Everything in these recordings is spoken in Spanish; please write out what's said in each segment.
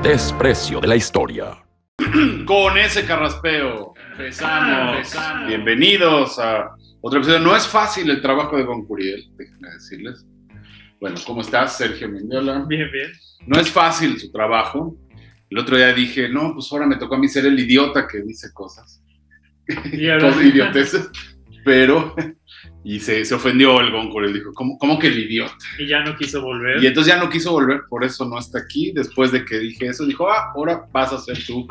El desprecio de la historia. Con ese carraspeo empezamos. Bienvenidos a otro episodio. No es fácil el trabajo de Gon Curiel, déjenme decirles. Bueno, ¿cómo estás, Sergio Mendiola? Bien, bien. No es fácil su trabajo. El otro día dije, no, pues ahora me tocó a mí ser el idiota que dice cosas. Y ahora Con idioteces. Pero, y se ofendió el Gon Curiel. Dijo, ¿cómo que el idiota? Y ya no quiso volver. Y entonces ya no quiso volver, por eso no está aquí. Después de que dije eso, dijo, ahora vas a ser tú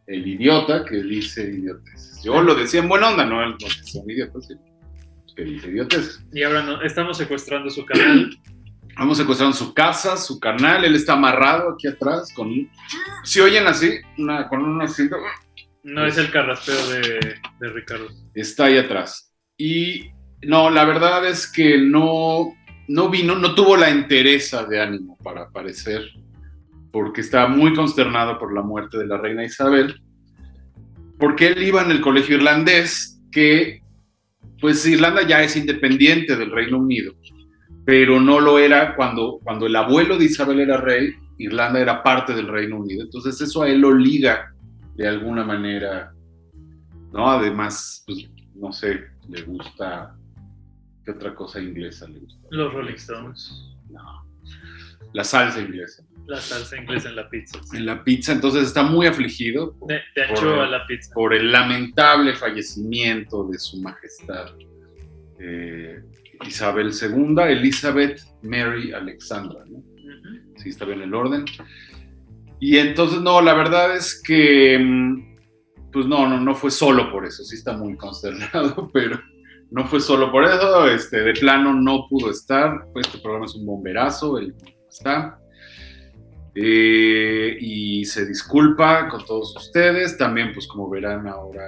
el idiota que dice idioteces. Yo lo decía en buena onda, no el que son idiotas, sí, que dice idioteces. Y ahora no, estamos secuestrando su canal. Vamos secuestrando su casa, su canal. Él está amarrado aquí atrás. Si oyen así, con un asiento. No es el carraspeo de Ricardo. Está ahí atrás. Y no, la verdad es que no tuvo la entereza de ánimo para aparecer, porque estaba muy consternado por la muerte de la reina Isabel, porque él iba en el colegio irlandés, que pues Irlanda ya es independiente del Reino Unido, pero no lo era cuando el abuelo de Isabel era rey. Irlanda era parte del Reino Unido, entonces eso a él lo liga de alguna manera, ¿no? Además, pues, no sé, le gusta, ¿qué otra cosa inglesa le gusta? Los Rolling Stones. No, la salsa inglesa. La salsa inglesa en la pizza. En la pizza, entonces está muy afligido De anchoa a la pizza. por el lamentable fallecimiento de su majestad Isabel II, Elizabeth Mary Alexandra, ¿no? Uh-huh. Sí, está bien el orden. Y entonces, no, la verdad es que, pues no fue solo por eso, sí está muy consternado, pero no fue solo por eso, de plano no pudo estar. Este programa es un bomberazo, él no está. Y se disculpa con todos ustedes. También, pues como verán, ahora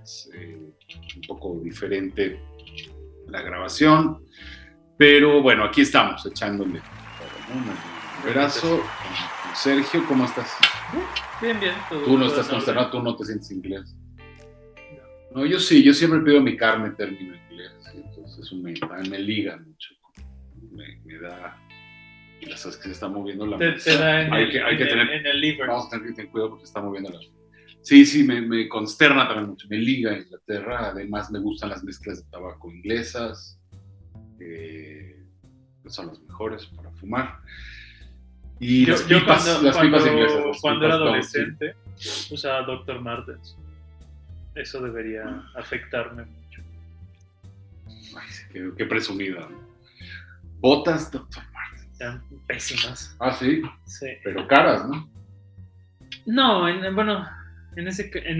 es un poco diferente la grabación, pero bueno, aquí estamos echándole un abrazo. Sergio, ¿cómo estás? Bien, bien. Tú no estás consternado, tú no te sientes inglés. No, yo sí, yo siempre pido mi carne término inglés, entonces eso me liga mucho, me da. Y las cosas que se está moviendo la mesa. Te da en el liver. Vamos a tener que tener cuidado porque se está moviendo la mesa. Sí, me consterna también mucho. Me liga a Inglaterra. Además, me gustan las mezclas de tabaco inglesas. Son las mejores para fumar. Y las pipas inglesas. Cuando era adolescente, usaba Dr. Martens. Eso debería afectarme mucho. Ay, qué presumida. Botas, Dr. Eran pésimas. Ah, sí. Sí. Pero caras, ¿no? No, en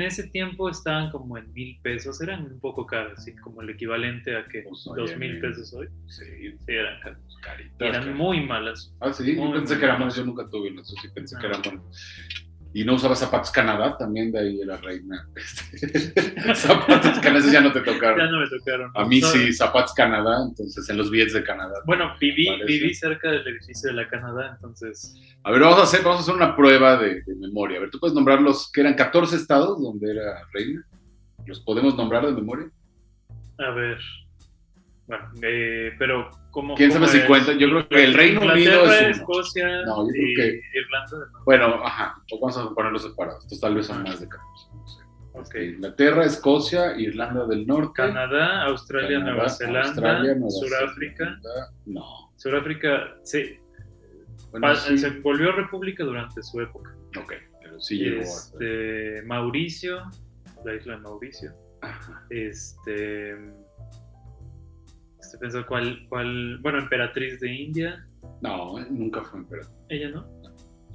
ese tiempo estaban como en 1,000 pesos. Eran un poco caras, ¿sí? Como el equivalente a que Pues, 2,000 pesos hoy. Sí, eran caras. Caritas. Y eran muy malas. Ah, sí, yo pensé que eran buenas. Yo nunca tuve eso, sí pensé que eran buenas. Y no usaba zapatos Canadá, también de ahí era reina. Zapatos Canadá ya no te tocaron. Ya no me tocaron. A mí sí, zapatos Canadá, entonces en los billetes de Canadá. Bueno, viví cerca del edificio de la Canadá, entonces. A ver, vamos a hacer una prueba de memoria. A ver, ¿tú puedes nombrar que eran 14 estados donde era reina? ¿Los podemos nombrar de memoria? A ver. Bueno, pero ¿cómo? ¿Quién sabe si cuenta? Yo creo que el Reino Unido es uno. Escocia, no, yo creo que Irlanda. No. Bueno, vamos a ponerlos separados. Estos tal vez son más de 14. No sé. Okay. Inglaterra, Escocia, Irlanda del Norte, Canadá, Australia, Nueva Zelanda, Suráfrica. No. Suráfrica, sí. Bueno, sí. Se volvió república durante su época. Ok, pero sí llegó a... Mauricio, la isla de Mauricio. Ajá. Pensó cuál, bueno, emperatriz de India. No, nunca fue emperatriz. ¿Ella no?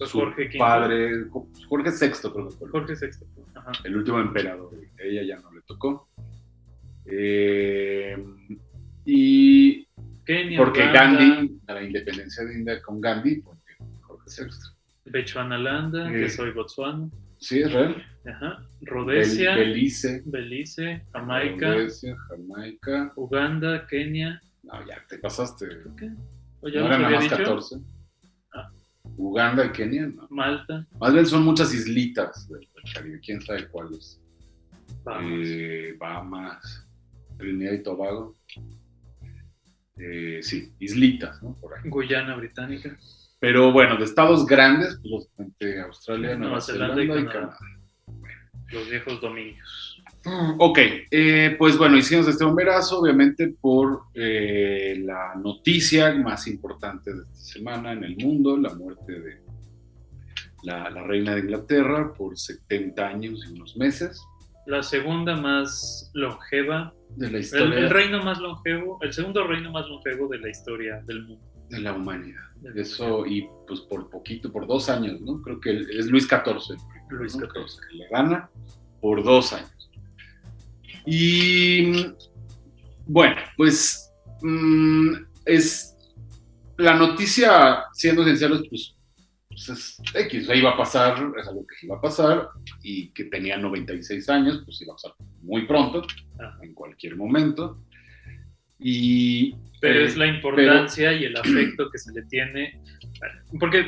Su Jorge V. padre, Jorge VI, creo que fue. Jorge VI. Ajá. El último emperador. Ella ya no le tocó. Y Kenia, porque Uganda, Gandhi, a la independencia de India con Gandhi, porque Jorge VI. Bechuanaland, que soy Botswana. Sí, es real. Ajá. Rodesia, Belice, Jamaica, Rodesia, Jamaica, Uganda, Kenia. No, ya te pasaste. ¿Qué? ¿O ya no eran nada más dicho? 14. Uganda y Kenia, no. Malta. Más bien son muchas islitas del Caribe, quién sabe cuáles. Bahamas, Trinidad y Tobago. Sí, islitas, ¿no? Por ahí. Guyana Británica. Pero bueno, de estados grandes, pues bastante Australia, Nueva Nueva Zelanda y Zelanda y Canadá. Canadá. Los viejos dominios. Ok, pues bueno, hicimos este bomberazo, obviamente, por la noticia más importante de esta semana en el mundo, la muerte de la reina de Inglaterra por 70 años y unos meses La segunda más longeva, de la el historia reino más longevo, el segundo reino más longevo de la historia del mundo. de la humanidad. De la Eso, y pues por poquito, por 2 años, ¿no? Creo que es Luis XIV el primero, Luis ¿no? XIV. Que le gana por 2 años. Y bueno, pues es la noticia, siendo sinceros, pues es X, o sea, iba a pasar, es algo que iba a pasar, y que tenía 96 años, pues iba a pasar muy pronto, Ajá. en cualquier momento. Y, Pero es la importancia y el afecto que se le tiene. Porque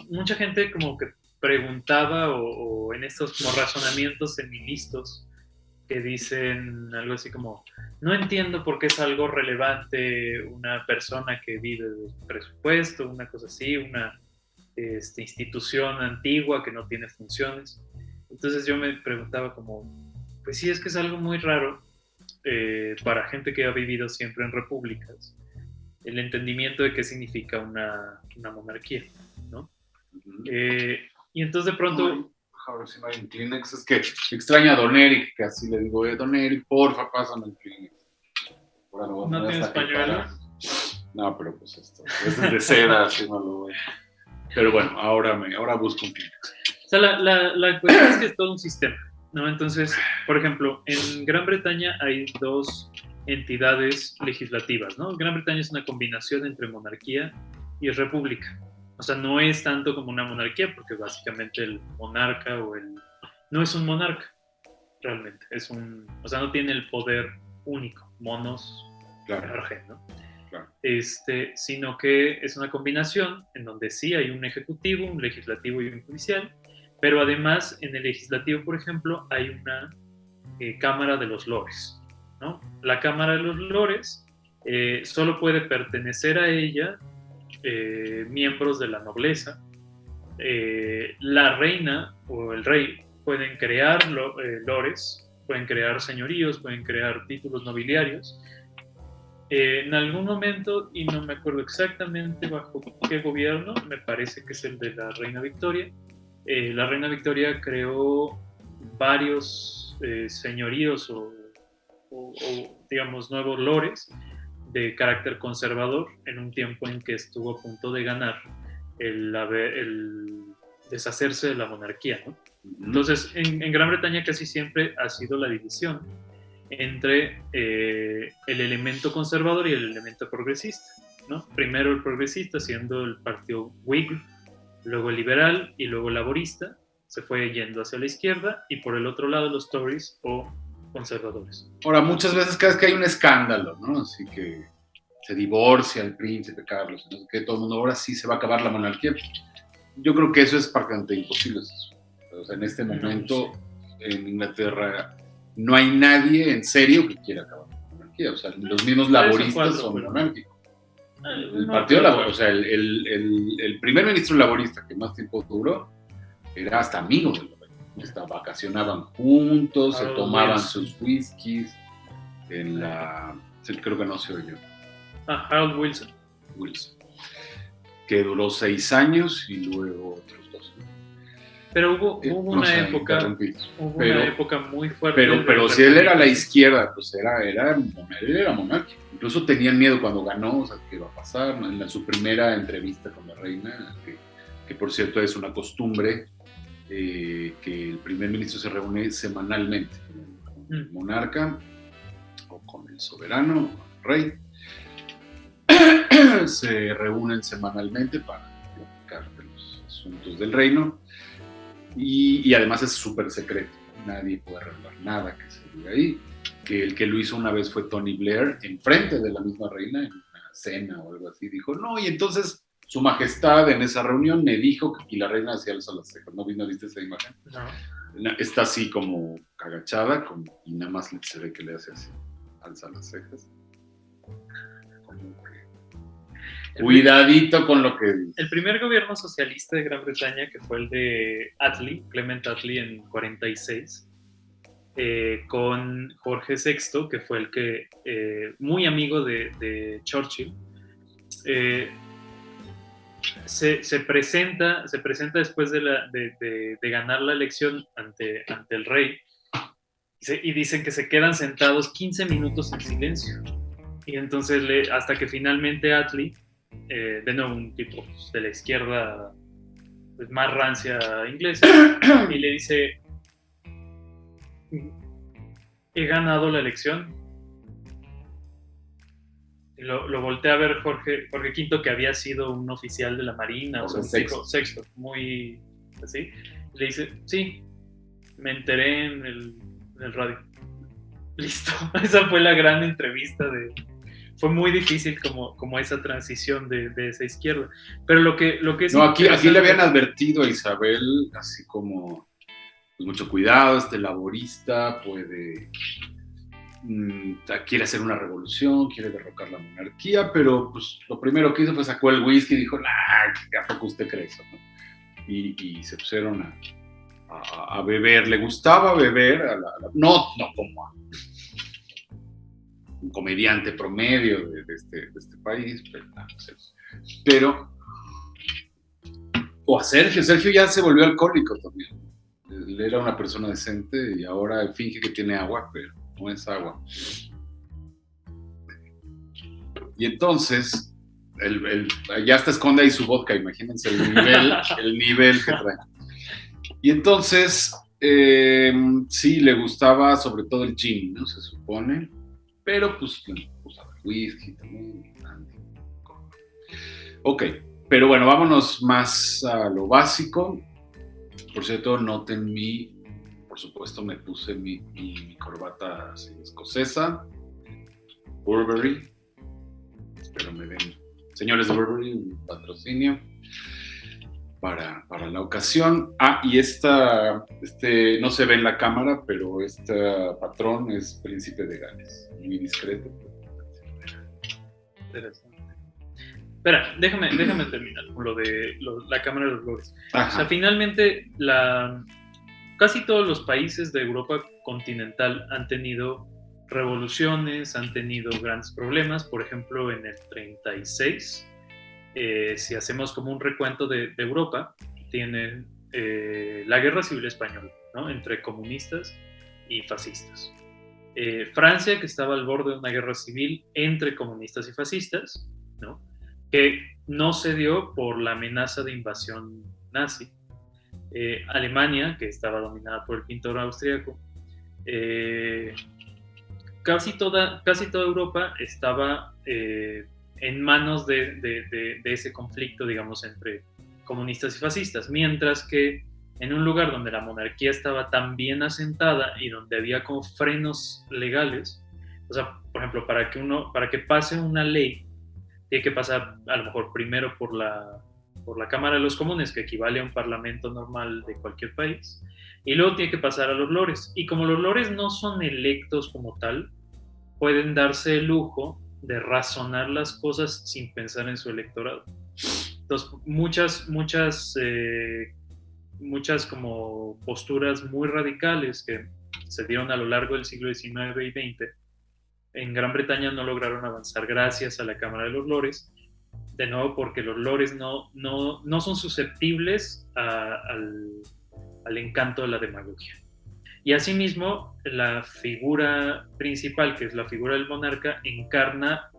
mucha gente como que preguntaba o en estos como razonamientos feministas que dicen algo así como, no entiendo por qué es algo relevante una persona que vive del presupuesto, una cosa así, una institución antigua que no tiene funciones. Entonces yo me preguntaba como, pues sí, es que es algo muy raro para gente que ha vivido siempre en repúblicas, el entendimiento de qué significa una monarquía, ¿no? Y entonces de pronto... A ver si no hay un Kleenex. Es que extraña a Don Eric, que así le digo, Don Eric, porfa, pásame el Kleenex. Bueno, ¿No tienes pañuelos? No, pero pues esto es de seda, así no lo voy. Pero bueno, ahora busco un Kleenex. O sea, la cuestión es que es todo un sistema, ¿no? Entonces, por ejemplo, en Gran Bretaña hay dos entidades legislativas, ¿no? Gran Bretaña es una combinación entre monarquía y república. O sea, no es tanto como una monarquía, porque básicamente el monarca no es un monarca, realmente. O sea, no tiene el poder único, monos, claro. ¿no? Claro. Sino que es una combinación en donde sí hay un ejecutivo, un legislativo y un judicial, pero además en el legislativo, por ejemplo, hay una Cámara de los Lores, ¿no? La Cámara de los Lores solo puede pertenecer a ella miembros de la nobleza. La reina o el rey pueden crear lores, pueden crear señoríos, pueden crear títulos nobiliarios. En algún momento, y no me acuerdo exactamente bajo qué gobierno, me parece que es el de la reina Victoria, la reina Victoria creó varios señoríos o, digamos, nuevos lores de carácter conservador en un tiempo en que estuvo a punto de ganar el deshacerse de la monarquía, ¿no? Entonces, en Gran Bretaña casi siempre ha sido la división entre el elemento conservador y el elemento progresista, ¿no? Primero el progresista, siendo el partido Whig, luego el liberal y luego el laborista, se fue yendo hacia la izquierda, y por el otro lado los Tories o conservadores. Ahora, muchas veces cada vez que hay un escándalo, ¿no? Así que se divorcia el príncipe Carlos, ¿no? Que todo el mundo, ahora sí se va a acabar la monarquía. Yo creo que eso es bastante imposible. O sea, en este momento en Inglaterra no hay nadie en serio que quiera acabar la monarquía. O sea, los mismos laboristas son monárquicos. El partido laborista, o sea, el primer ministro laborista que más tiempo duró era hasta amigo del rey. Vacacionaban juntos, se tomaban sus whiskies en la... Creo que no se oyó. Harold Wilson. Que duró 6 años y luego otros 2. Pero hubo una época muy fuerte. Pero si él era la izquierda, pues él era monárquico. Incluso tenían miedo cuando ganó, o sea, qué iba a pasar. En su primera entrevista con la reina, que por cierto es una costumbre, que el primer ministro se reúne semanalmente con el monarca o con el soberano, o con el rey. Se reúnen semanalmente para platicar de los asuntos del reino, y además es súper secreto, nadie puede revelar nada que se diga ahí. Que el que lo hizo una vez fue Tony Blair, enfrente de la misma reina, en una cena o algo así, dijo, no, y entonces su majestad en esa reunión me dijo que, y la reina hacía alza las cejas, ¿no viste esa imagen? No. Está así como agachada, y nada más se ve que le hace así, alza las cejas. Cuidadito con lo que dices. El primer gobierno socialista de Gran Bretaña, que fue el de Attlee, Clement Attlee en 46, con Jorge VI, que fue el que, muy amigo de Churchill, se presenta después de ganar la elección ante el rey, y dicen que se quedan sentados 15 minutos en silencio. Y entonces, hasta que finalmente Attlee, de nuevo un tipo de la izquierda, pues, más rancia inglesa, y le dice: he ganado la elección. Lo voltea a ver Jorge V, que había sido un oficial de la Marina, o sea, un tipo sexto, muy así. Le dice: sí, me enteré en el radio. Listo. Esa fue la gran entrevista. Fue muy difícil como esa transición de esa izquierda. Pero lo que es... No, aquí le habían advertido a Isabel, así como, pues, mucho cuidado, laborista puede... quiere hacer una revolución, quiere derrocar la monarquía, pero pues lo primero que hizo fue sacó el whisky y dijo: ¿a poco usted cree eso? ¿No? Y se pusieron a beber. Le gustaba beber, no como a un comediante promedio de este país, pero o a Sergio ya se volvió alcohólico también. Él era una persona decente y ahora finge que tiene agua, pero no es agua. Y entonces, ya hasta esconde ahí su vodka, imagínense el nivel que trae. Y entonces, sí, le gustaba sobre todo el gin, ¿no? Se supone, pero pues usaba whisky también. Ok, pero bueno, vámonos más a lo básico. Por cierto, noten por supuesto, me puse mi corbata así, escocesa, Burberry. Espero me den, señores de Burberry, un patrocinio para la ocasión. Y no se ve en la cámara, pero este patrón es Príncipe de Gales, muy discreto. Interesante. Espera, déjame terminar con lo de la Cámara de los Lores. O sea, finalmente, casi todos los países de Europa continental han tenido revoluciones, han tenido grandes problemas. Por ejemplo, en el 36, si hacemos como un recuento de Europa, tienen la Guerra Civil Española, ¿no? Entre comunistas y fascistas. Francia, que estaba al borde de una guerra civil entre comunistas y fascistas, ¿no? Que no se dio por la amenaza de invasión nazi. Alemania, que estaba dominada por el pintor austríaco. Casi toda Europa estaba en manos de ese conflicto, digamos, entre comunistas y fascistas, mientras que en un lugar donde la monarquía estaba tan bien asentada y donde había como frenos legales, o sea, por ejemplo, para que pase una ley, tiene que pasar a lo mejor primero por la Cámara de los Comunes, que equivale a un parlamento normal de cualquier país, y luego tiene que pasar a los lores. Y como los lores no son electos como tal, pueden darse el lujo de razonar las cosas sin pensar en su electorado. Entonces, muchas como posturas muy radicales que se dieron a lo largo del siglo XIX y XX en Gran Bretaña no lograron avanzar gracias a la Cámara de los Lores, de nuevo porque los lores no son susceptibles al encanto de la demagogia. Y asimismo, la figura principal, que es la figura del monarca, encarna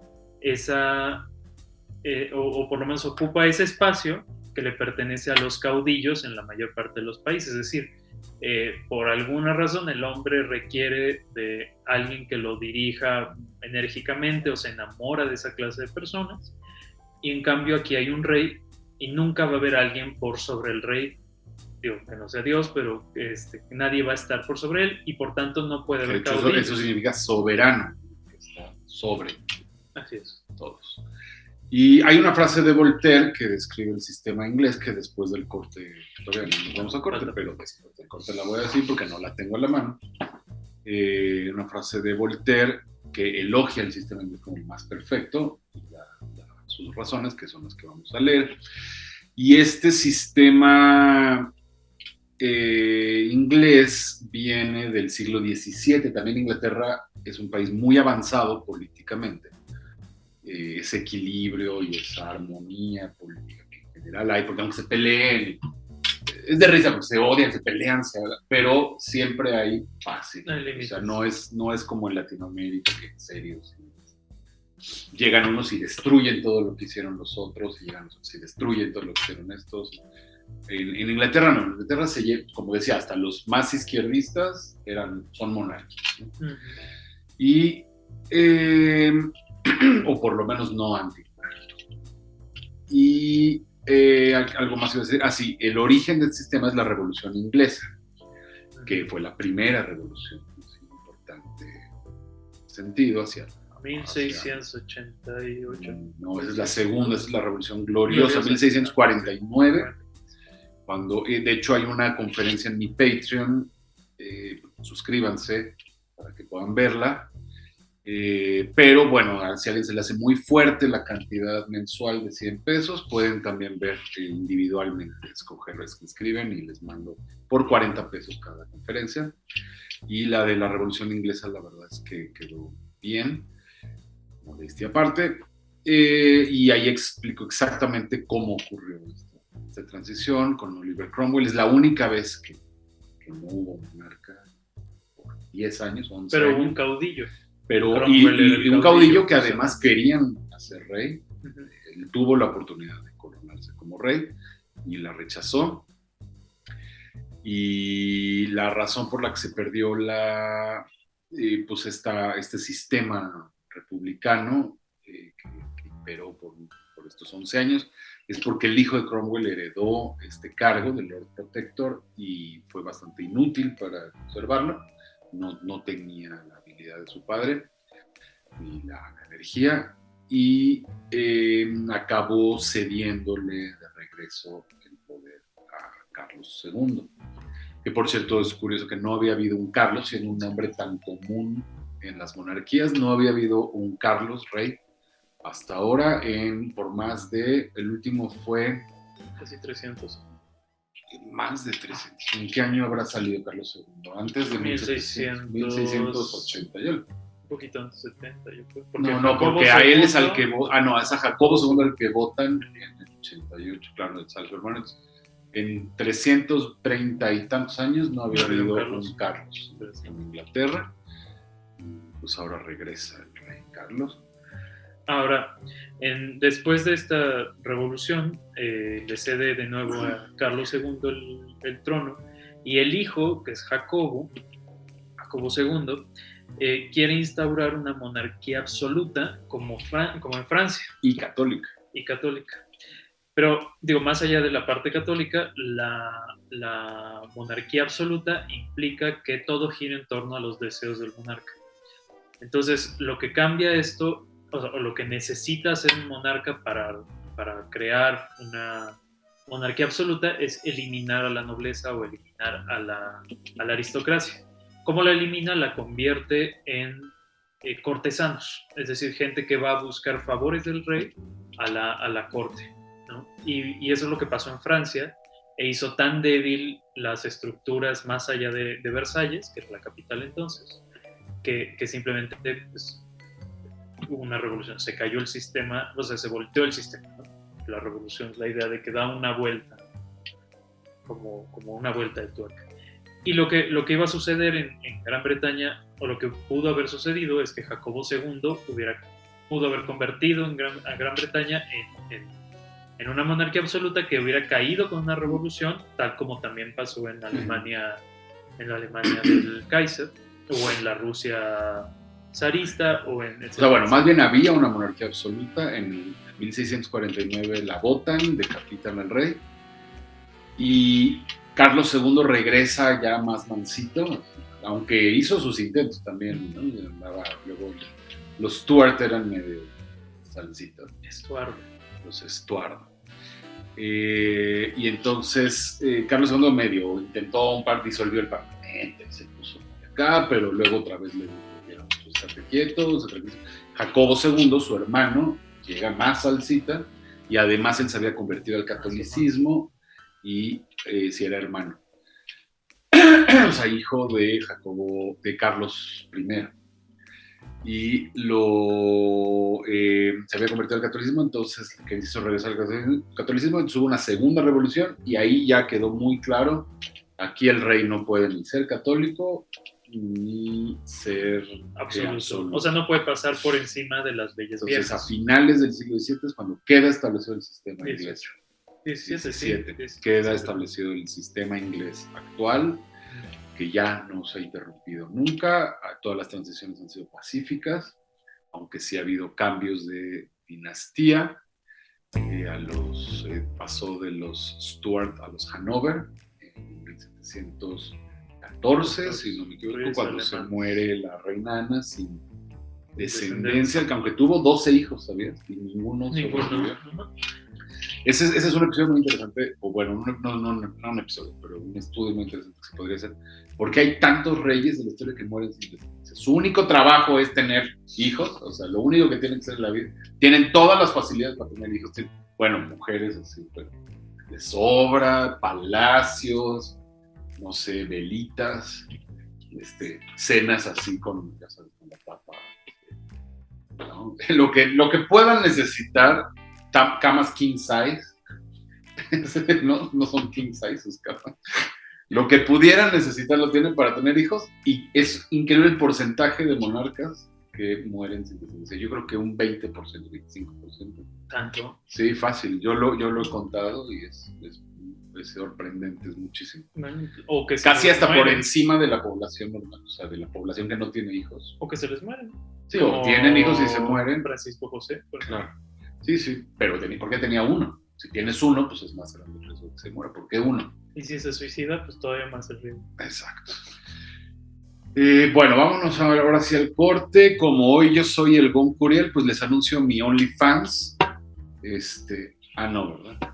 o por lo menos ocupa ese espacio que le pertenece a los caudillos en la mayor parte de los países. Es decir, por alguna razón el hombre requiere de alguien que lo dirija enérgicamente o se enamora de esa clase de personas, y en cambio aquí hay un rey y nunca va a haber alguien por sobre el rey. Digo, que no sea Dios, pero nadie va a estar por sobre él y por tanto no puede haber caudillos. Eso significa soberano, que está sobre Así es. Todos. Y hay una frase de Voltaire que describe el sistema inglés, que después del corte, todavía no nos vamos a corte, pero después del corte la voy a decir porque no la tengo en la mano. Una frase de Voltaire que elogia el sistema inglés como el más perfecto, y la sus razones, que son las que vamos a leer. Y este sistema inglés viene del siglo XVII. También Inglaterra es un país muy avanzado políticamente. Ese equilibrio y esa armonía política que en general hay, porque aunque se peleen, es de risa porque se odian, se pelean, pero siempre hay paz. O sea, no es como en Latinoamérica, que en serio, llegan unos y destruyen todo lo que hicieron los otros, y llegan los otros y destruyen todo lo que hicieron estos. En Inglaterra no, en Inglaterra como decía, hasta los más izquierdistas son monárquicos, ¿no? Y o por lo menos no antimonárquicos. Y algo más iba a decir, sí, el origen del sistema es la Revolución Inglesa, que fue la primera revolución, importante sentido hacia 1688. No, esa es la segunda, esa es la Revolución Gloriosa, 1649, cuando, de hecho, hay una conferencia en mi Patreon, suscríbanse para que puedan verla, pero bueno, si a alguien se le hace muy fuerte la cantidad mensual de 100 pesos, pueden también ver individualmente, escoger los que escriben y les mando por 40 pesos cada conferencia. Y la de la Revolución Inglesa, la verdad es que quedó bien, modestia aparte, y ahí explico exactamente cómo ocurrió esta transición con Oliver Cromwell. Es la única vez que no hubo monarca por 10 años, 11 pero años. Un caudillo. Y un caudillo que además querían hacer rey. Él tuvo la oportunidad de coronarse como rey y la rechazó. Y la razón por la que se perdió pues este sistema republicano que imperó por estos 11 años es porque el hijo de Cromwell heredó este cargo de Lord Protector y fue bastante inútil para conservarlo. No tenía la habilidad de su padre ni la energía, y acabó cediéndole de regreso el poder a Carlos II, que por cierto es curioso que no había habido un Carlos, siendo un nombre tan común en las monarquías, no había habido un Carlos rey hasta ahora, por más de, el último fue casi 300. Más de 300. ¿En qué año habrá salido Carlos II? Antes de 1680. Un poquito antes de 70, yo creo. Porque a él es al que votan. Es a Jacobo II al que votan en el 88, claro, de Salvo Hermanos. En 330 y tantos años no había habido un Carlos en Inglaterra. Pues ahora regresa el rey Carlos. Ahora, después de esta revolución, le cede de nuevo a Carlos II el trono, y el hijo, que es Jacobo II, quiere instaurar una monarquía absoluta como en Francia. Y católica. Pero, más allá de la parte católica, la monarquía absoluta implica que todo gira en torno a los deseos del monarca. Entonces, lo que cambia esto, o lo que necesita hacer un monarca para crear una monarquía absoluta, es eliminar a la nobleza o eliminar a la aristocracia. ¿Cómo la elimina? La convierte en cortesanos, es decir, gente que va a buscar favores del rey a la corte, ¿no? Y eso es lo que pasó en Francia, e hizo tan débil las estructuras más allá de Versalles, que es la capital entonces, que simplemente pues, hubo una revolución, se cayó el sistema, se volteó el sistema, ¿no? La revolución es la idea de que da una vuelta, como una vuelta de tuerca. Y lo que iba a suceder en Gran Bretaña, o lo que pudo haber sucedido, es que Jacobo II pudo haber convertido a Gran Bretaña en una monarquía absoluta que hubiera caído con una revolución, tal como también pasó en Alemania, la Alemania del Kaiser, o en la Rusia zarista, o en... más bien había una monarquía absoluta. En 1649 la votan, decapitan al rey, y Carlos II regresa ya más mansito, aunque hizo sus intentos también, ¿no? Luego los Stuart eran medio salsitos. Los Stuart. Y entonces Carlos II medio intentó disolvió el parlamento y se puso acá, pero luego otra vez le dijeron, estate quieto. Jacobo II, su hermano, llega más salsita, y además él se había convertido al catolicismo y sí era hermano. O sea, hijo de Carlos I. Y se había convertido al catolicismo, entonces que hizo regresar al catolicismo, entonces hubo una segunda revolución y ahí ya quedó muy claro, aquí el rey no puede ni ser católico ni ser absoluto. O sea, no puede pasar por encima de las leyes entonces, viejas. a finales del siglo XVII es cuando queda establecido el sistema inglés. 17, queda establecido el sistema inglés actual, que ya no se ha interrumpido nunca. Todas las transiciones han sido pacíficas, aunque sí ha habido cambios de dinastía. Pasó de los Stuart a los Hanover en 1714, si no me equivoco, cuando se muere la reina Ana sin descendencia, que aunque tuvo 12 hijos, ¿sabías? Y ninguno sobrevivió. Ese es un episodio muy interesante, o bueno, no un episodio, pero un estudio muy interesante que se podría hacer, porque hay tantos reyes de la historia que mueren sin descendencia. Su único trabajo es tener hijos, o sea, lo único que tienen que hacer en la vida, tienen todas las facilidades para tener hijos, bueno, mujeres así, pero de sobra, palacios, no sé, velitas, cenas así con, ya sabes, con la papa, ¿no? Lo que puedan necesitar. Camas king size, no son king size sus camas. Lo que pudieran necesitar lo tienen para tener hijos, y es increíble el porcentaje de monarcas que mueren sin descendencia. Yo creo que un 20%, 25%. ¿Tanto? Sí, fácil. Yo lo he contado y es sorprendente, es muchísimo. O que casi hasta mueren por encima de la población normal, o sea, de la población que no tiene hijos. O que se les mueren. Sí, o tienen hijos y se mueren. Francisco José, por ejemplo. Claro. Sí, pero ¿por qué tenía uno? Si tienes uno, pues es más grande el riesgo de que se muera. ¿Por qué uno? Y si se suicida, pues todavía más el riesgo. Exacto. Bueno, vámonos ahora sí al corte. Como hoy yo soy el Gon Curiel, pues les anuncio mi OnlyFans. No, ¿verdad?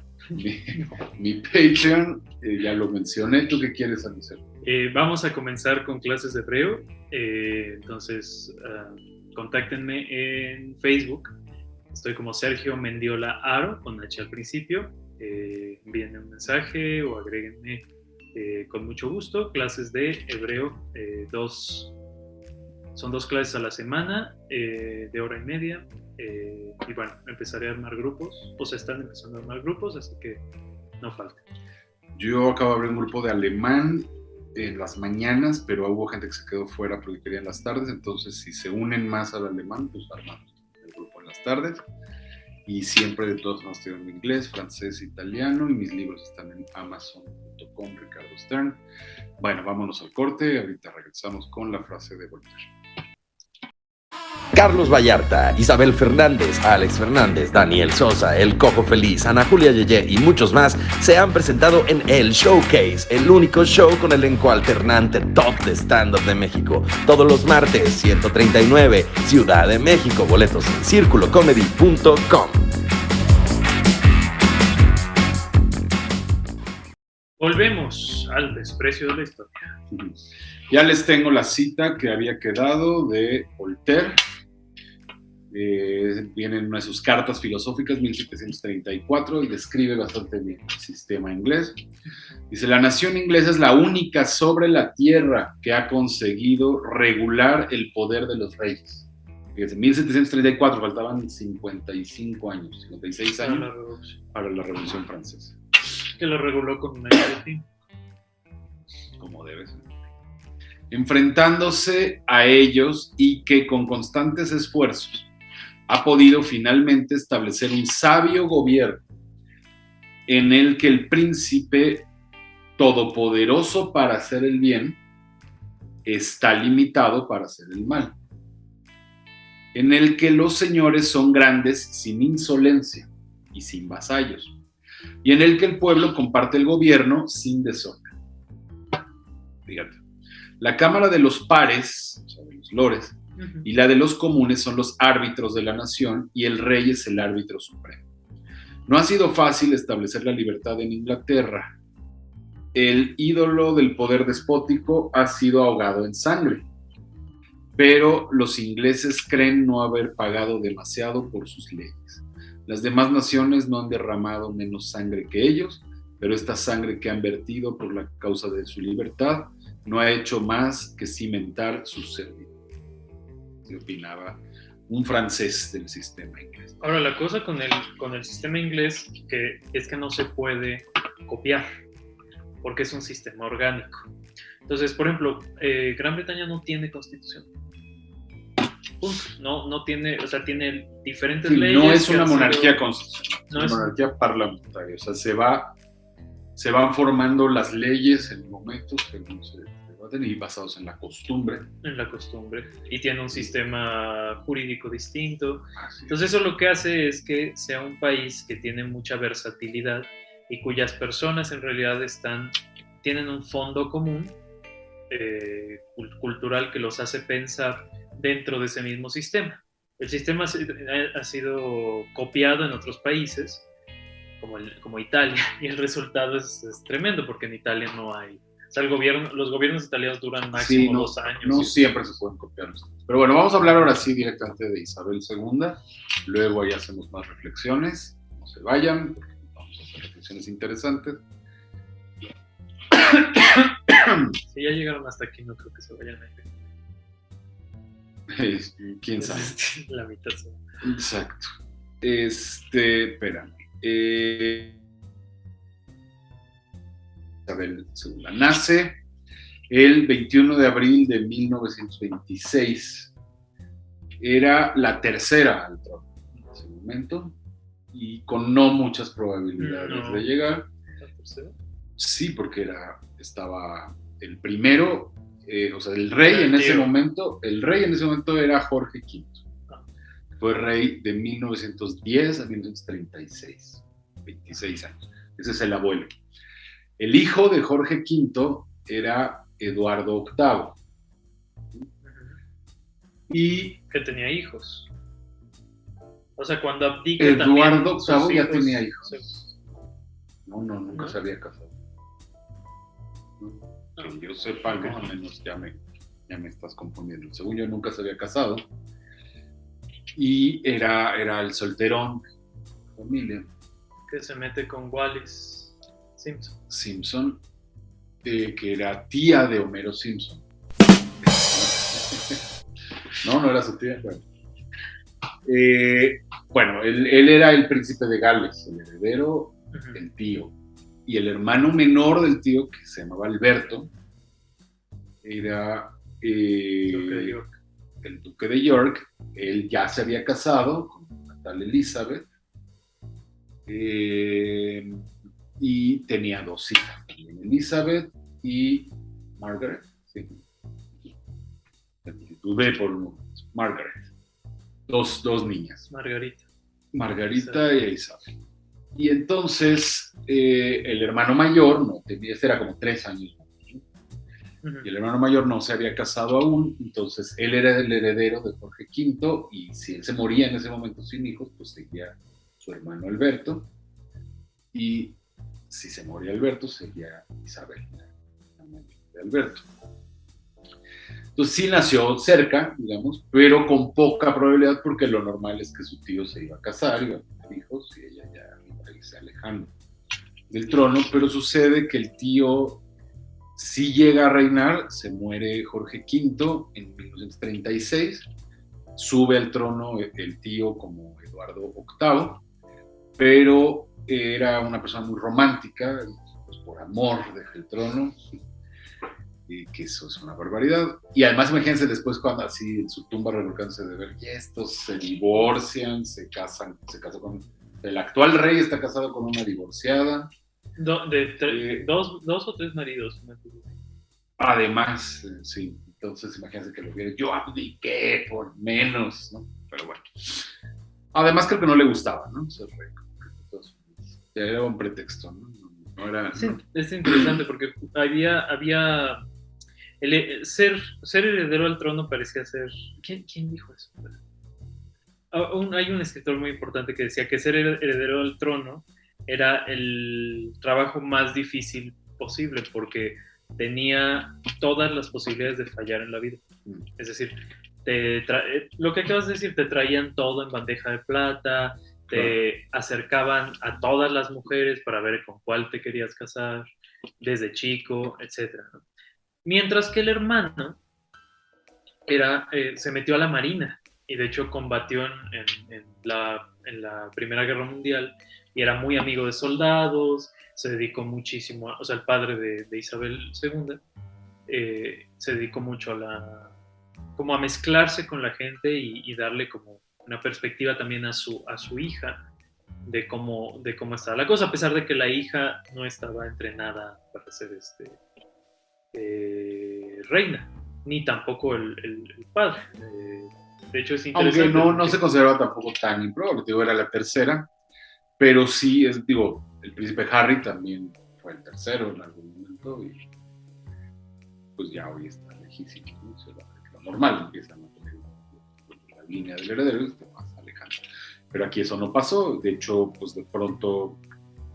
Mi Patreon, ya lo mencioné. ¿Tú qué quieres anunciar? Vamos a comenzar con clases de hebreo. Entonces, contáctenme en Facebook. Estoy como Sergio Mendiola Aro, con H al principio. Envíenme un mensaje o agréguenme con mucho gusto. Clases de hebreo, son 2 clases a la semana, de hora y media. Y bueno, empezaré a armar grupos, o se están empezando a armar grupos, así que no falta. Yo acabo de abrir un grupo de alemán en las mañanas, pero hubo gente que se quedó fuera porque quería en las tardes, entonces si se unen más al alemán, pues armamos el grupo en las tardes. Y siempre de todos modos estoy en inglés, francés, italiano, y mis libros están en amazon.com, Ricardo Stern. Bueno, vámonos al corte, ahorita regresamos con la frase de Voltaire. Carlos Vallarta, Isabel Fernández, Alex Fernández, Daniel Sosa, El Cojo Feliz, Ana Julia Yeye y muchos más se han presentado en El Showcase, el único show con elenco alternante top de stand-up de México. Todos los martes, 139, Ciudad de México. Boletos en circulocomedy.com. Volvemos al desprecio de la historia. Ya les tengo la cita que había quedado de Voltaire. Viene en una de sus cartas filosóficas, 1734, y describe bastante bien el sistema inglés. Dice: la nación inglesa es la única sobre la tierra que ha conseguido regular el poder de los reyes. Fíjense, 1734, faltaban 55 años, 56 años para la Revolución Francesa. Que lo reguló con un año de tiempo. Como debe ser. Enfrentándose a ellos, y que con constantes esfuerzos ha podido finalmente establecer un sabio gobierno en el que el príncipe, todopoderoso para hacer el bien, está limitado para hacer el mal, en el que los señores son grandes sin insolencia y sin vasallos, y en el que el pueblo comparte el gobierno sin desorden. Fíjate, la Cámara de los Pares, o sea, de los lores, y la de los comunes son los árbitros de la nación, y el rey es el árbitro supremo. No ha sido fácil establecer la libertad en Inglaterra. El ídolo del poder despótico ha sido ahogado en sangre. pero los ingleses creen no haber pagado demasiado por sus leyes. Las demás naciones no han derramado menos sangre que ellos, pero esta sangre que han vertido por la causa de su libertad no ha hecho más que cimentar su servidumbre. Se opinaba un francés del sistema inglés. Ahora, la cosa con el sistema inglés es que no se puede copiar, porque es un sistema orgánico. Entonces, por ejemplo, Gran Bretaña no tiene constitución. Punto. No tiene, o sea, tiene diferentes leyes. No es una monarquía constitucional, es una monarquía parlamentaria. O sea, se van formando las leyes en momentos según se debaten y basados en la costumbre. En la costumbre. Y tiene un sistema jurídico distinto. Así. Entonces, eso lo que hace es que sea un país que tiene mucha versatilidad y cuyas personas en realidad tienen un fondo común cultural que los hace pensar dentro de ese mismo sistema. El sistema ha sido copiado en otros países, como Italia, y el resultado es tremendo, porque en Italia no hay... O sea, los gobiernos italianos duran máximo 2 años. No siempre se pueden copiar. Pero bueno, vamos a hablar ahora sí directamente de Isabel II. Luego ahí hacemos más reflexiones. No se vayan, vamos a hacer reflexiones interesantes. Si ya llegaron hasta aquí, no creo que se vayan a ir. ¿Quién sabe? La mitad. Exacto. Espérame. Isabel II nace el 21 de abril de 1926. Era la tercera al trono en ese momento y con no muchas probabilidades de llegar. ¿La tercera? Sí, porque estaba el primero, o sea, el rey en ese momento era Jorge V. Fue rey de 1910 a 1936, 26 años. Ese es el abuelo. El hijo de Jorge V era Eduardo VIII. Y que tenía hijos. O sea, cuando abdica Eduardo también, VIII ya tenía hijos. Sí. No, nunca se había casado. Que yo sepa, no, al menos ya me estás confundiendo. Según yo, nunca se había casado. Y era el solterón de la familia. Que se mete con Wallis Simpson, que era tía de Homero Simpson. No era su tía. Bueno, él era el príncipe de Gales, el heredero, el tío. Y el hermano menor del tío, que se llamaba Alberto, era el duque de York. Él ya se había casado con una tal Elizabeth y tenía 2 hijas, también Elizabeth y Margaret. Sí. Dudé por un momento. Margaret. Dos niñas. Margarita y Isabel. Y entonces el hermano mayor, este era como 3 años más, ¿no? Y el hermano mayor no se había casado aún, entonces él era el heredero de Jorge V, y si él se moría en ese momento sin hijos, pues seguía su hermano Alberto, y si se moría Alberto, seguía Isabel, la mamá de Alberto. Entonces sí nació cerca, digamos, pero con poca probabilidad, porque lo normal es que su tío se iba a casar, iba a tener hijos, y ella ya iba a irse alejando del trono. Pero sucede que el tío sí llega a reinar, se muere Jorge V en 1936, sube al trono el tío como Eduardo VIII, pero era una persona muy romántica, pues por amor deja el trono, que eso es una barbaridad. Y además imagínense después, cuando así en su tumba revolcándose de ver que estos se divorcian, se casa con... El actual rey está casado con una divorciada. Dos o 3 maridos. Además, sí. Entonces imagínense que lo viera. Yo abdiqué por menos, ¿no? Pero bueno. Además creo que no le gustaba, ¿no? Ser rey. Entonces, era un pretexto, ¿no? No era... Sí, ¿no? Es interesante porque había ser heredero al trono parecía ser... ¿Quién dijo eso? Hay un escritor muy importante que decía que ser heredero al trono era el trabajo más difícil posible, porque tenía todas las posibilidades de fallar en la vida. Es decir, lo que acabas de decir, te traían todo en bandeja de plata, te acercaban a todas las mujeres para ver con cuál te querías casar desde chico, etc. Mientras que el hermano se metió a la marina y de hecho combatió en la Primera Guerra Mundial y era muy amigo de soldados, se dedicó muchísimo, o sea, el padre de Isabel II se dedicó mucho como a mezclarse con la gente y darle como una perspectiva también a su hija de cómo estaba la cosa, a pesar de que la hija no estaba entrenada para ser reina, ni tampoco el padre. De hecho, es interesante. Aunque no se consideraba tampoco tan improbable, digo, era la tercera, pero sí, el príncipe Harry también fue el tercero en algún momento y pues ya hoy está lejísimo, ¿no? Lo normal empiezan a tener la línea del heredero y está más alejado. Pero aquí eso no pasó, de hecho, pues de pronto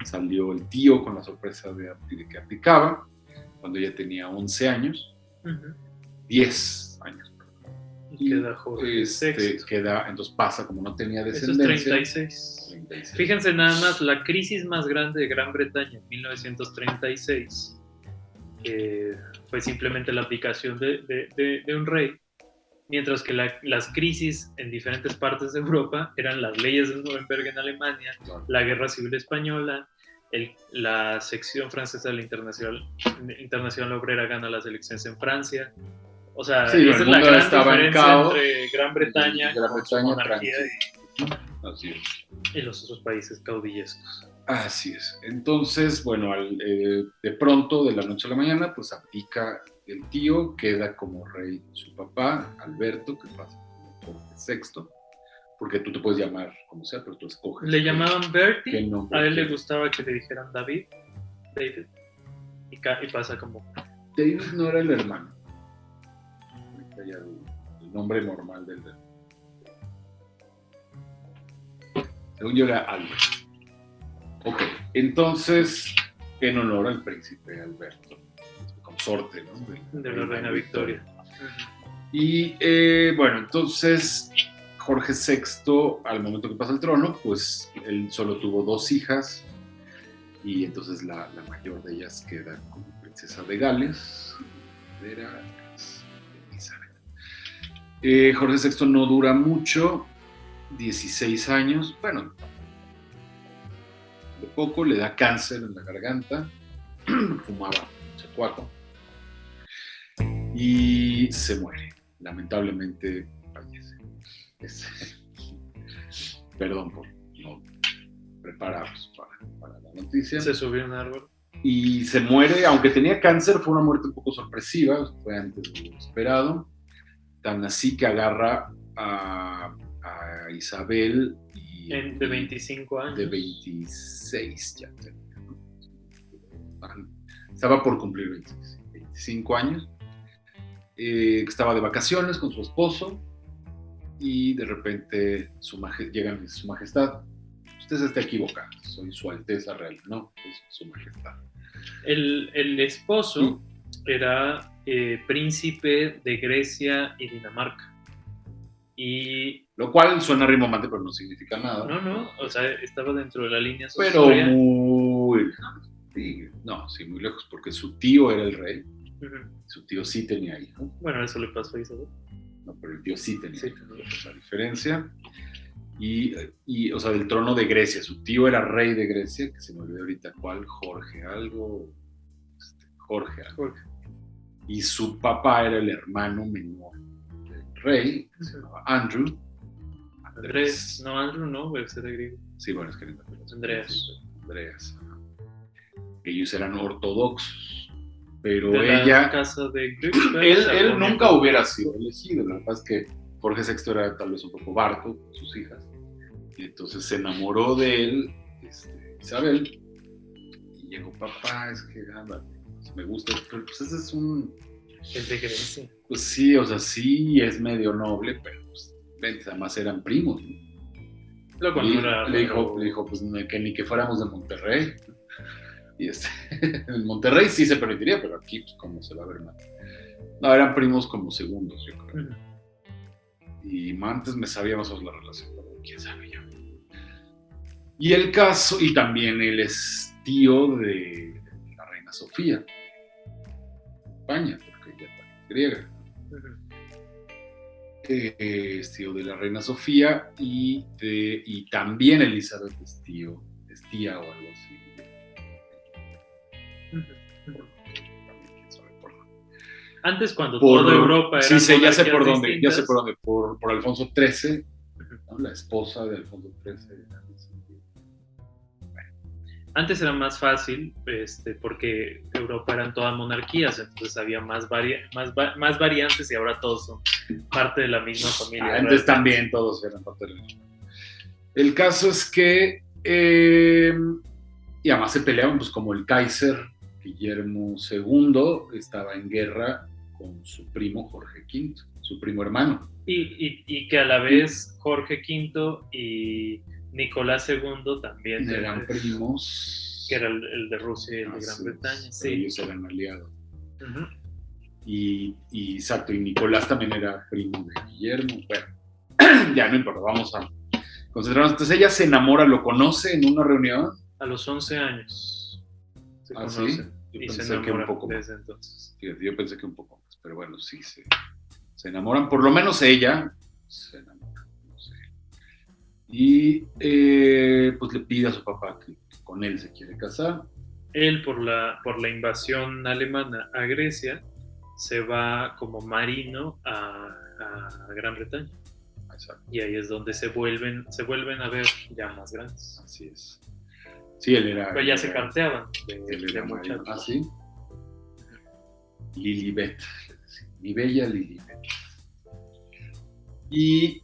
salió el tío con la sorpresa de que abdicaba, cuando ella tenía 11 años, 10 años. Y queda Jorge VI. Entonces pasa, como no tenía descendencia. Eso es 36. Fíjense nada más, la crisis más grande de Gran Bretaña en 1936 fue simplemente la abdicación de un rey, mientras que las crisis en diferentes partes de Europa eran las leyes de Nuremberg en Alemania, la Guerra Civil Española, la sección francesa de la Internacional Obrera gana las elecciones en Francia. O sea, sí, esa es la gran diferencia entre Gran Bretaña con su monarquía Así es. y los otros países caudillescos. Así es. Entonces, bueno, de pronto, de la noche a la mañana, pues abdica el tío, queda como rey su papá, Alberto, que pasa como Jorge VI, porque tú te puedes llamar como sea, pero tú escoges. Le llamaban Bertie, a él le gustaba que le dijeran David, y pasa como... David no era el hermano. El nombre normal del hermano. Según yo era Albert. Ok, entonces, en honor al príncipe Alberto, consorte, ¿no? de la reina Victoria. Y bueno, entonces Jorge VI, al momento que pasa el trono, pues él solo tuvo 2 hijas y entonces la mayor de ellas queda como princesa de Gales, era Elizabeth. Jorge VI no dura mucho, 16 años, bueno, de poco, le da cáncer en la garganta, fumaba chacuaco y se muere. Lamentablemente fallece. Perdón por no prepararnos para la noticia. Se subió a un árbol. Y se muere, aunque tenía cáncer, fue una muerte un poco sorpresiva, fue antes de lo esperado. Tan así que agarra a Isabel. De 25 años. De 26 ya tenía, ¿no? Estaba por cumplir 25 años. Estaba de vacaciones con su esposo y de repente llegan su majestad. Usted se está equivocando, soy su alteza real, no, es su majestad. El esposo era príncipe de Grecia y Dinamarca. Y lo cual suena rimbombante, pero no significa nada. No, o sea, estaba dentro de la línea sucesoria. Pero muy lejos, porque su tío era el rey. Su tío sí tenía hijos. Bueno, eso le pasó a Isabel. No, pero el tío sí tenía hijos, la diferencia. Y, o sea, del trono de Grecia. Su tío era rey de Grecia, que se me olvidó ahorita cuál, Jorge algo. Jorge. Y su papá era el hermano menor del rey, que se llamaba Andrew. Andrés, ese era griego. Sí, bueno, es que Andreas. Ellos eran ortodoxos, pero de ella... La casa de él nunca hubiera sido elegido, la verdad es que Jorge VI era tal vez un poco barco con sus hijas, y entonces se enamoró de él, Isabel, y llegó, papá, es que me gusta, pero pues ese es un... Es de Grecia. Pues sí, o sea, sí es medio noble, pero pues, además eran primos, ¿no? Le dijo, pues que fuéramos de Monterrey. Y en Monterrey sí se permitiría, pero aquí, pues, ¿cómo se va a ver mal? No, eran primos como segundos, yo creo. Y antes me sabía más o menos la relación, pero quién sabe yo. Y el caso, y también él es tío de la reina Sofía, España, porque ella es griega. Es tío de la reina Sofía y también Elizabeth es tía o algo así. Antes, cuando toda Europa era sí, ya sé por dónde, distintas, por Alfonso XIII, ¿no? La esposa de Alfonso XIII. antes era más fácil, porque Europa eran todas monarquías, entonces había más variantes y ahora todos son parte de la misma familia. Antes también todos eran parte de la misma. El caso es que, y además se peleaban, pues como el Kaiser Guillermo II estaba en guerra con su primo Jorge V, su primo hermano. Y que a la vez Jorge V y Nicolás II también eran primos. Que era el de Rusia y el de Gran Bretaña. Sí. Ellos eran aliados. Uh-huh. Y exacto, y Nicolás también era primo de Guillermo. Bueno, ya no importa, vamos a concentrarnos. Entonces ella se enamora, lo conoce en una reunión. A los 11 años se conocen. ¿Sí? Y se enamoran que un poco desde entonces. Fíjate, yo pensé que un poco más, pero bueno, sí, se enamoran, por lo menos ella se enamora. No sé. Y pues le pide a su papá que con él se quiere casar. Él, por la invasión alemana a Grecia, se va como marino a Gran Bretaña. Exacto. Y ahí es donde se vuelven a ver ya más grandes. Así es. Sí, él era. Pero ya se carteaban de muchachos. Ah, sí. Lilibet, mi bella Lilibet. Y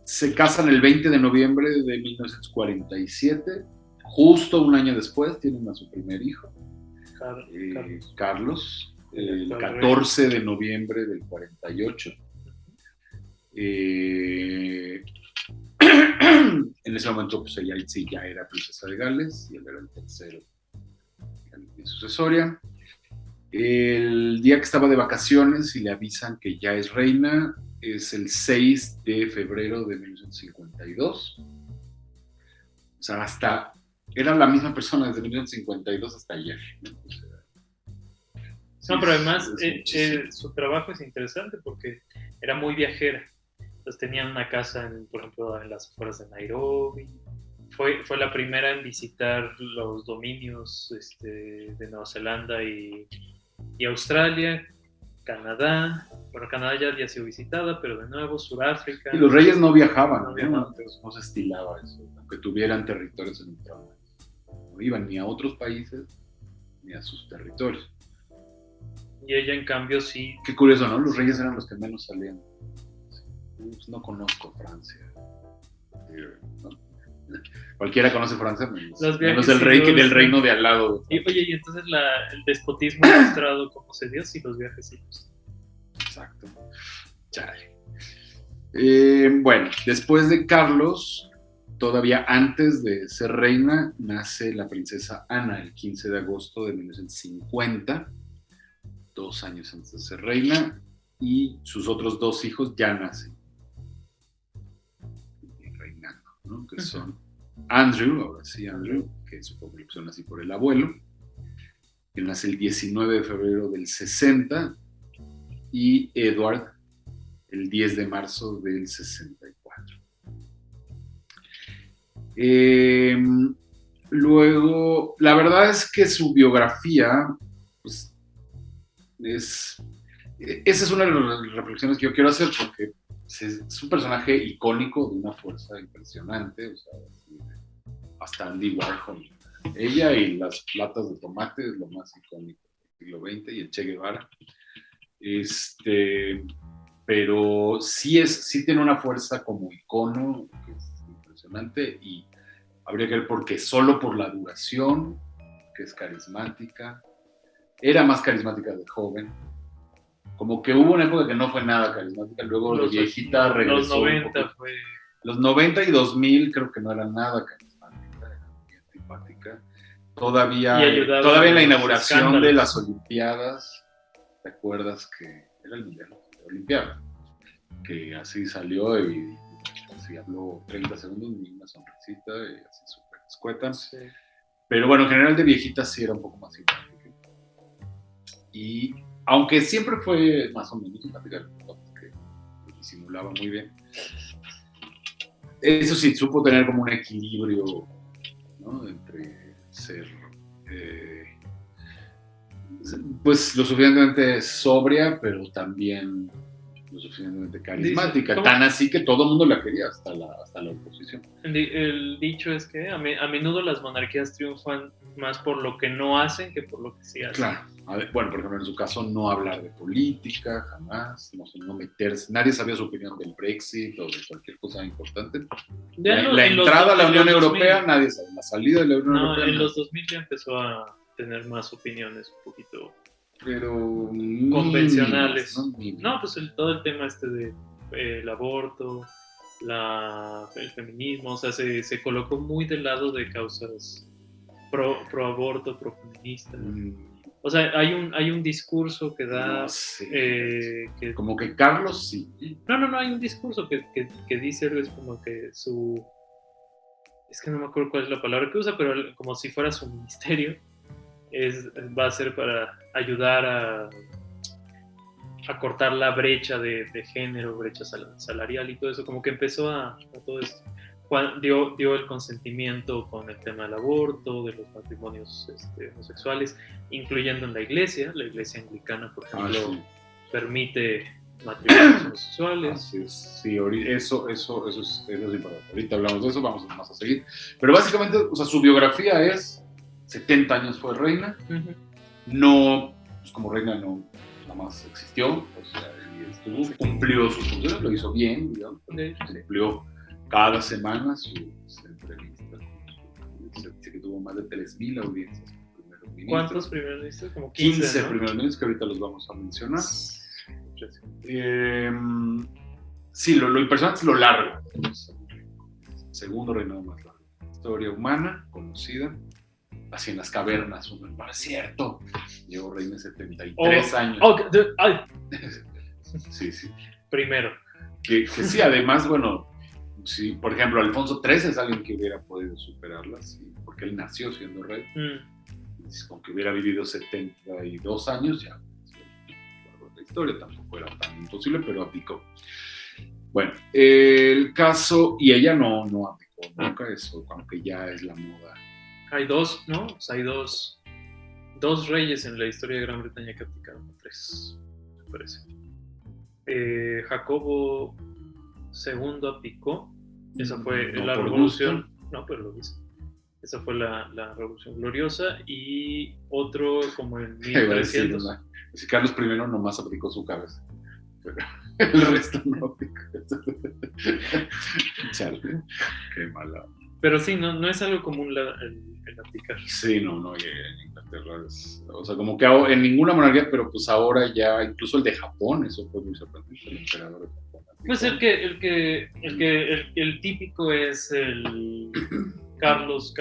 se casan el 20 de noviembre de 1947. Justo un año después tienen a su primer hijo, Carlos, el 14 de noviembre del 48. En ese momento pues ella sí ya era princesa de Gales y él era el tercero en sucesoria. El día que estaba de vacaciones y le avisan que ya es reina es el 6 de febrero de 1952. O sea, era la misma persona desde 1952 hasta ayer. O sea, pero además su trabajo es interesante porque era muy viajera. Entonces tenían una casa, por ejemplo, en las afueras de Nairobi. Fue la primera en visitar los dominios de Nueva Zelanda y Australia, Canadá. Bueno, Canadá ya había sido visitada, pero de nuevo Sudáfrica. Y los reyes no viajaban, no se estilaba eso, aunque tuvieran territorios en el trono. No iban ni a otros países ni a sus territorios. Y ella, en cambio, sí. Qué curioso, ¿no? Los reyes eran los que menos salían. No conozco Francia. ¿No? Cualquiera conoce Francia, menos del reino de al lado. Y entonces el despotismo mostrado cómo se dio, sí, los viajecitos. Exacto. Chale. Bueno, después de Carlos, todavía antes de ser reina, nace la princesa Ana el 15 de agosto de 1950, 2 años antes de ser reina, y sus otros 2 hijos ya nacen reinando, ¿no? Que son Andrew, ahora sí Andrew, que supongo que le pusieron así por el abuelo, que nace el 19 de febrero del 60, y Edward el 10 de marzo del 64. Luego, la verdad es que su biografía, pues, esa es una de las reflexiones que yo quiero hacer, porque es un personaje icónico de una fuerza impresionante, o sea, hasta Andy Warhol. Ella y las latas de tomate es lo más icónico del siglo XX, y el Che Guevara. Pero sí tiene una fuerza como icono que es impresionante, y habría que ver por qué. Solo por la duración, que es carismática. Era más carismática de joven. Como que hubo una época que no fue nada carismática, luego de viejita regresó. Los 90 y 2000 creo que no era nada carismática, era muy antipática. Todavía en la inauguración de las Olimpiadas, ¿te acuerdas que era el Mundial de Olimpiada? que así salió y así habló 30 segundos, ni una sonrisita, y así súper escueta. Sí. Pero bueno, en general de viejita sí era un poco más simpática. Y aunque siempre fue más o menos simpática, que disimulaba muy bien, eso sí, supo tener como un equilibrio, ¿no? Entre ser pues lo suficientemente sobria, pero también lo suficientemente carismática. ¿Cómo? Tan así que todo el mundo la quería, hasta la oposición. El dicho es que a menudo las monarquías triunfan más por lo que no hacen que por lo que sí hacen. Claro. Bueno, por ejemplo, en su caso, no hablar de política, jamás, no meterse. Nadie sabía su opinión del Brexit o de cualquier cosa importante. La entrada a la Unión Europea, nadie sabe. La salida de la Unión Europea. En los 2000 ya empezó a tener más opiniones un poquito pero convencionales. Mínimas. No, pues todo el tema de el aborto, el feminismo, o sea, se colocó muy del lado de causas pro aborto, pro feminista. O sea, hay un discurso que da... No sé, como que Carlos sí. No, hay un discurso que dice algo, es como que es que no me acuerdo cuál es la palabra que usa, pero como si fuera su ministerio, va a ser para ayudar a cortar la brecha de género, brecha salarial y todo eso, como que empezó a todo esto. Dio el consentimiento con el tema del aborto, de los matrimonios homosexuales, incluyendo en la iglesia anglicana, por ejemplo, sí. Permite matrimonios homosexuales. Sí, eso es importante. Ahorita hablamos de eso, vamos más a seguir. Pero básicamente, o sea, su biografía es 70 años fue reina, no, pues como reina no, nada más existió, o sea, cumplió sus funciones, lo hizo bien, digamos, cumplió cada semana su entrevista. Dice que tuvo más de 3,000 audiencias con primeros ministros. ¿Cuántos primeros ministros? Como 15 ¿no? primeros ministros que ahorita los vamos a mencionar. Sí, lo impresionante es lo largo. Segundo reinado más largo. Historia humana, conocida. Así en las cavernas, uno es cierto. Llegó reina 73 años. Sí. Primero. Que sí, además, bueno, sí, por ejemplo, Alfonso XIII es alguien que hubiera podido superarla, sí, porque él nació siendo rey. Con que hubiera vivido 72 años, ya la historia tampoco era tan imposible, pero aplicó. Bueno, el caso, y ella no aplicó nunca eso, aunque ya es la moda. Hay dos, ¿no? O sea, hay dos reyes en la historia de Gran Bretaña que aplicaron, 3, me parece. Jacobo II aplicó, esa fue la revolución, no, pero lo dice. Esa fue la revolución gloriosa, y otro como en 1300. Si Carlos I nomás aplicó su cabeza, pero el resto no aplicó. Chale, qué mala. Pero sí, no es algo común el aplicar. Sí, no, en Inglaterra o sea, como que en ninguna monarquía, pero pues ahora ya, incluso el de Japón, eso fue muy sorprendente, el emperador de Japón. Pues el típico es el Carlos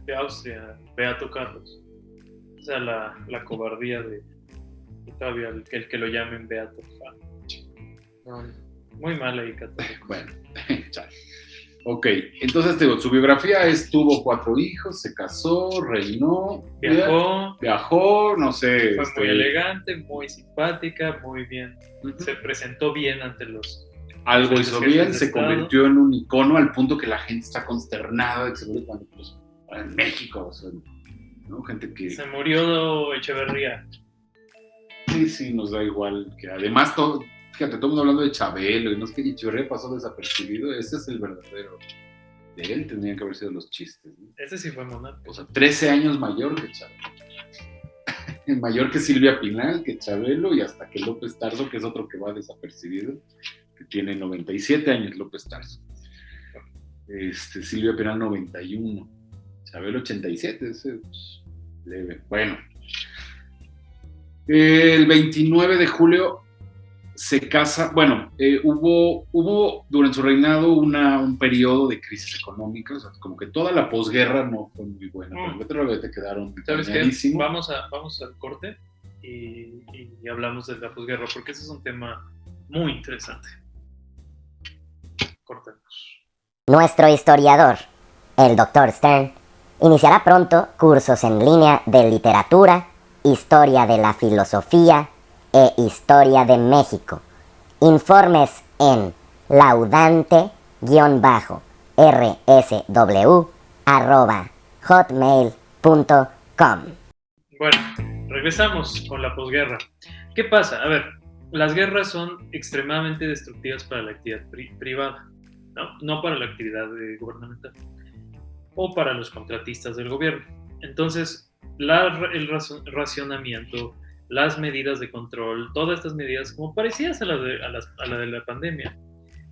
de Austria, Beato Carlos. O sea, la cobardía de todavía el que lo llamen Beato. No, muy mal ahí, católico. Bueno, chale. Ok, entonces su biografía tuvo 4 hijos, se casó, reinó, viajó, no sé. Fue muy elegante, muy simpática, muy bien. Se presentó bien ante los... Algo hizo bien, se convirtió en un icono al punto que la gente está consternada de que se vuelve en México, o sea, ¿no? Gente que... Se murió Echeverría. Sí, nos da igual, que además fíjate, todo el mundo hablando de Chabelo, y no es que Echeverría pasó desapercibido, ese es el verdadero. De él tendrían que haber sido los chistes, ¿no? Ese sí fue monarca. O sea, 13 años mayor que Chabelo. Mayor que Silvia Pinal, que Chabelo, y hasta que López Tarso, que es otro que va desapercibido, que tiene 97 años López Tarso. Silvia Pinal 91. Chabelo 87, ese pues, leve. Bueno. El 29 de julio se casa, bueno, hubo durante su reinado un periodo de crisis económica, o sea, como que toda la posguerra no fue muy buena, pero en Inglaterra quedaron ¿sabes qué? Vamos al corte y hablamos de la posguerra, porque ese es un tema muy interesante. Cortemos. Nuestro historiador, el Dr. Stern, iniciará pronto cursos en línea de literatura, historia de la filosofía e historia de México. Informes en laudante-rsw@hotmail.com. Bueno, regresamos con la posguerra. ¿Qué pasa? A ver, las guerras son extremadamente destructivas para la actividad privada, no para la actividad gubernamental o para los contratistas del gobierno. Entonces, el racionamiento, las medidas de control, todas estas medidas como parecidas a la de la pandemia,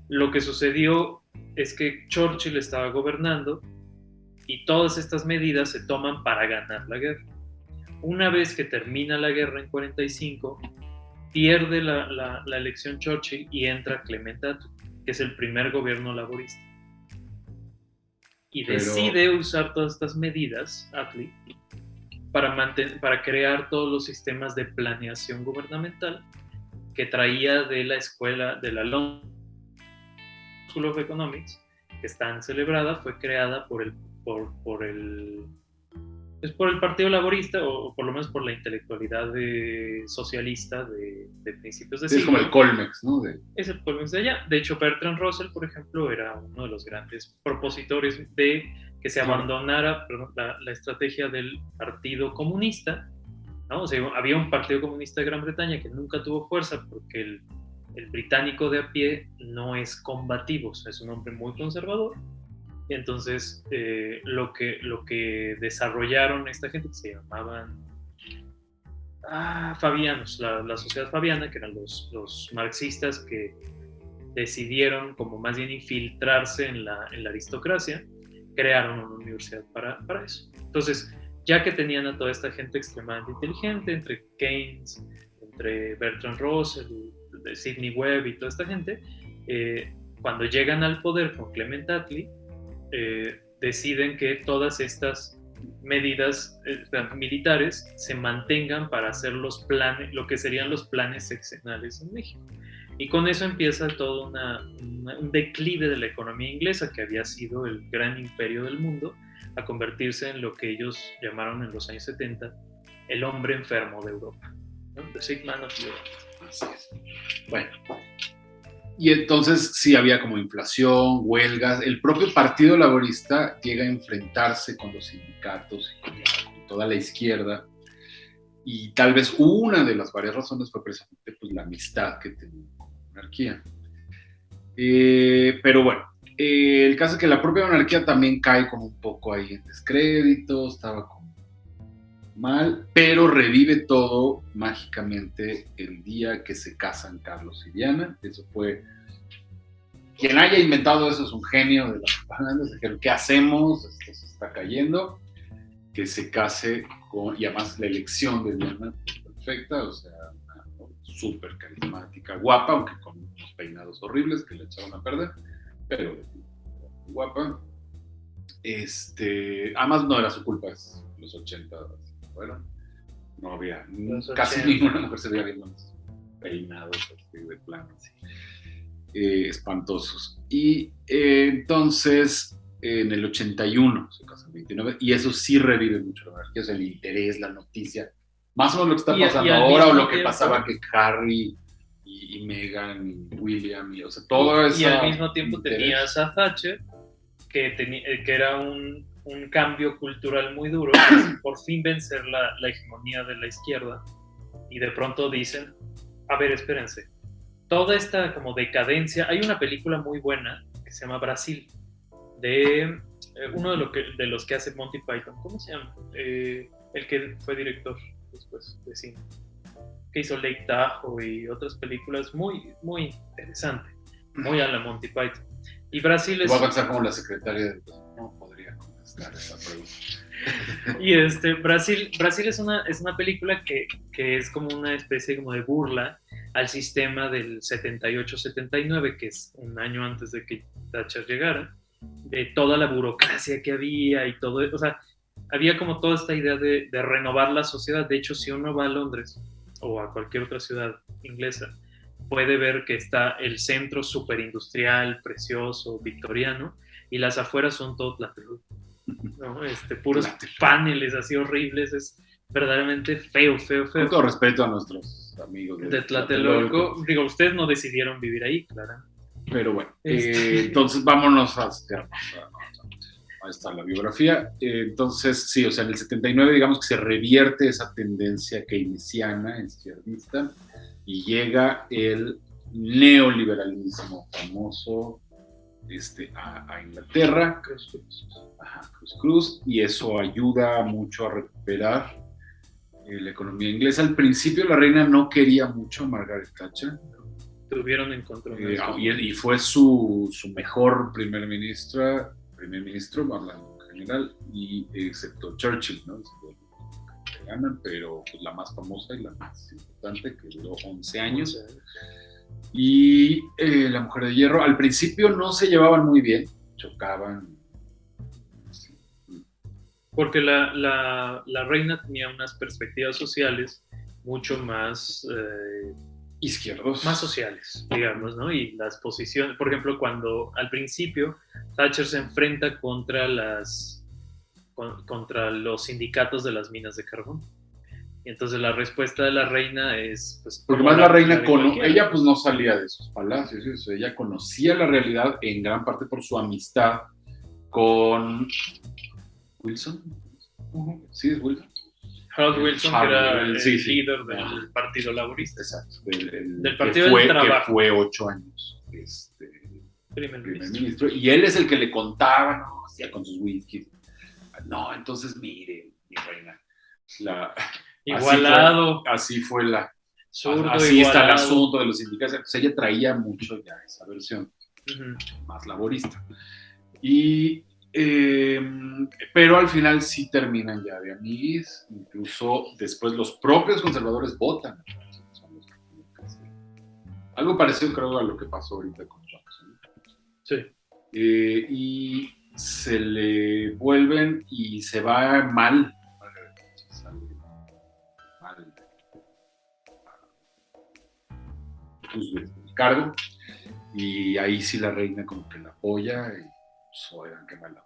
lo que sucedió es que Churchill estaba gobernando y todas estas medidas se toman para ganar la guerra. Una vez que termina la guerra en 45, pierde la elección Churchill y entra Clement Attlee, que es el primer gobierno laborista. Y decide usar todas estas medidas, Attlee, para crear todos los sistemas de planeación gubernamental que traía de la escuela, de la London School of Economics, que es tan celebrada, fue creada por el Partido Laborista, o por lo menos por la intelectualidad socialista de principios de siglo. Es como el Colmex, ¿no? Es el Colmex de allá. De hecho, Bertrand Russell, por ejemplo, era uno de los grandes propositores de que se abandonara la estrategia del Partido Comunista, ¿no? O sea, había un Partido Comunista de Gran Bretaña que nunca tuvo fuerza porque el británico de a pie no es combativo, o sea, es un hombre muy conservador. Y entonces lo que desarrollaron esta gente, que se llamaban fabianos, la sociedad fabiana, que eran los marxistas que decidieron como más bien infiltrarse en la aristocracia, crearon una universidad para eso. Entonces, ya que tenían a toda esta gente extremadamente inteligente, entre Keynes, entre Bertrand Russell, Sidney Webb y toda esta gente, cuando llegan al poder con Clement Attlee, deciden que todas estas medidas militares se mantengan para hacer los planes, lo que serían los planes sexenales en México. Y con eso empieza todo un declive de la economía inglesa, que había sido el gran imperio del mundo, a convertirse en lo que ellos llamaron en los años 70 el hombre enfermo de Europa, ¿no? The Sick Man of Europe. Así es. Bueno, y entonces sí había como inflación, huelgas. El propio Partido Laborista llega a enfrentarse con los sindicatos y con toda la izquierda. Y tal vez una de las varias razones fue precisamente pues, la amistad que tenía con la monarquía. Pero bueno, el caso es que la propia monarquía también cae como un poco ahí en descrédito, estaba como mal, pero revive todo mágicamente el día que se casan Carlos y Diana. Eso fue... Quien haya inventado eso es un genio de las propagandas. Dijeron, ¿qué hacemos? Esto se está cayendo. Que se case con... Y además la elección de Diana perfecta, o sea, súper carismática, guapa, aunque con unos peinados horribles que le echaron a perder, pero guapa. Además no era su culpa, es los 80, bueno, no había, casi ninguna mujer se veía bien con los peinados así de plano, así, espantosos. Y entonces, en el 81 se casan 29, y eso sí revive mucho la monarquía, o sea, el interés, la noticia, más o menos lo que está pasando ahora, o lo que pasaba que Harry y Meghan y William, y, o sea, todo eso. Y al mismo tiempo tenías a Thatcher, que era un cambio cultural muy duro, por fin vencer la hegemonía de la izquierda, y de pronto dicen, a ver, espérense, toda esta como decadencia, hay una película muy buena que se llama Brasil, de uno de los que hace Monty Python, ¿cómo se llama? El que fue director después de cine, que hizo Lake Tahoe y otras películas muy, muy interesantes, muy a la Monty Python. Y Brasil es... Voy a pensar como la secretaria de... No podría contestar esa pregunta. Y Brasil es una película que es como una especie como de burla al sistema del 78-79, que es un año antes de que Thatcher llegara, de toda la burocracia que había y todo, o sea, había como toda esta idea de renovar la sociedad. De hecho, si uno va a Londres o a cualquier otra ciudad inglesa, puede ver que está el centro superindustrial, precioso, victoriano, y las afueras son todo Tlatelolco, ¿no? Puros paneles así horribles, es verdaderamente feo. Con todo respeto a nuestros amigos de Tlatelolco. Digo, ustedes no decidieron vivir ahí, claro. Pero bueno, entonces vámonos a ahí está la biografía. Entonces, sí, o sea, en el 79 digamos que se revierte esa tendencia keynesiana, izquierdista, y llega el neoliberalismo famoso a Inglaterra, Cruz, y eso ayuda mucho a recuperar la economía inglesa. Al principio la reina no quería mucho a Margaret Thatcher. Tuvieron encontronazo. Y fue su mejor primer ministro, hablando en general, y excepto Churchill, ¿no? Que ganan, pero pues, la más famosa y la más importante, que duró 11 años. Y la mujer de hierro, al principio no se llevaban muy bien, chocaban. Sí. Porque la reina tenía unas perspectivas sociales mucho más izquierdos, más sociales, digamos, ¿no? Y las posiciones, por ejemplo, cuando al principio Thatcher se enfrenta contra los sindicatos de las minas de carbón. Y entonces la respuesta de la reina es... Pues, porque más la reina, ella pues no salía de sus palacios, eso, ella conocía la realidad en gran parte por su amistad con Wilson. Sí, es Wilson. Harold Wilson, que era el líder del Partido Laborista. Exacto. Del Partido del Trabajo. Que fue 8 años primer ministro. Y él es el que le contaba, ¿no? Hacía con sus whiskies. No, entonces mire, mi reina. Igualado. Así fue zurdo, así igualado. Está el asunto de los sindicatos. Entonces ella traía mucho ya esa versión más laborista. Pero al final sí terminan ya de amiguis, incluso después los propios conservadores votan. Algo parecido creo a lo que pasó ahorita con Johnson. Sí. Y se le vuelven y se va mal. Del cargo, y ahí sí la reina como que la apoya y pues, oigan, qué malo.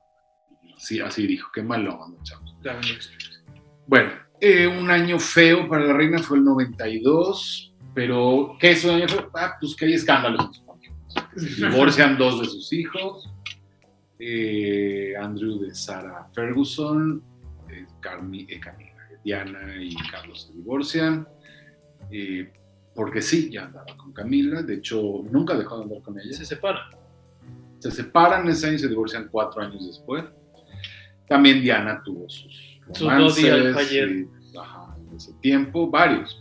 Sí, así dijo, qué malo, chavos. Bueno, un año feo para la reina fue el 92, pero ¿qué es un año feo? Pues que hay escándalos. Se divorcian 2 de sus hijos, Andrew de Sarah Ferguson, Camila, Diana y Carlos se divorcian, porque sí, ya andaba con Camila, de hecho nunca dejó de andar con ella. Se separan ese año y se divorcian 4 años después. También Diana tuvo sus romances en ese tiempo, varios.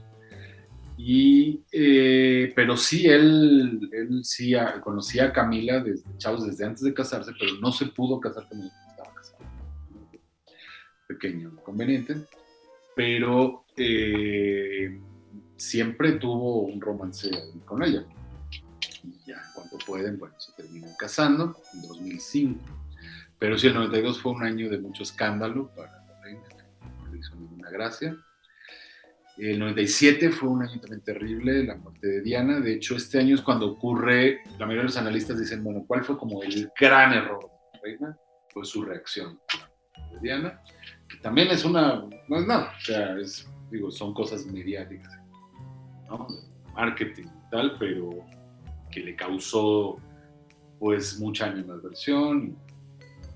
Pero sí, él sí conocía a Camila desde antes de casarse, pero no se pudo casar con ella, estaba casado. Pequeño inconveniente, pero siempre tuvo un romance con ella. Y ya, en cuanto pueden, bueno, se terminan casando en 2005. Pero sí, el 92 fue un año de mucho escándalo para la reina, no le hizo ninguna gracia. El 97 fue un año también terrible, la muerte de Diana. De hecho, este año es cuando ocurre, la mayoría de los analistas dicen, bueno, ¿cuál fue como el gran error de la reina? Fue su reacción de Diana, que también no es nada, o sea, son cosas mediáticas, ¿no? Marketing y tal, pero que le causó pues mucha animadversión,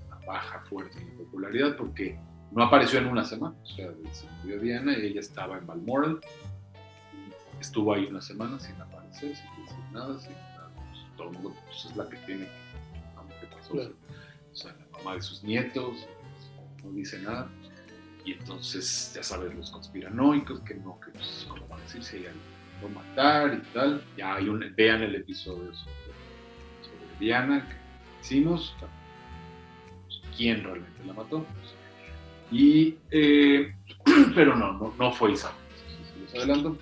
una baja fuerte en popularidad, porque no apareció en una semana. O sea, se murió Diana y ella estaba en Balmoral, estuvo ahí una semana sin aparecer, sin decir nada, pues, todo el mundo pues, es la que tiene que pasó. Claro. O sea, la mamá de sus nietos no dice nada, y entonces ya sabes, los conspiranoicos que pues, ¿cómo van a decir si ella lo matar y tal? Ya vean el episodio sobre Diana que hicimos, quién realmente la mató. Pero no fue Isabel, les adelanto.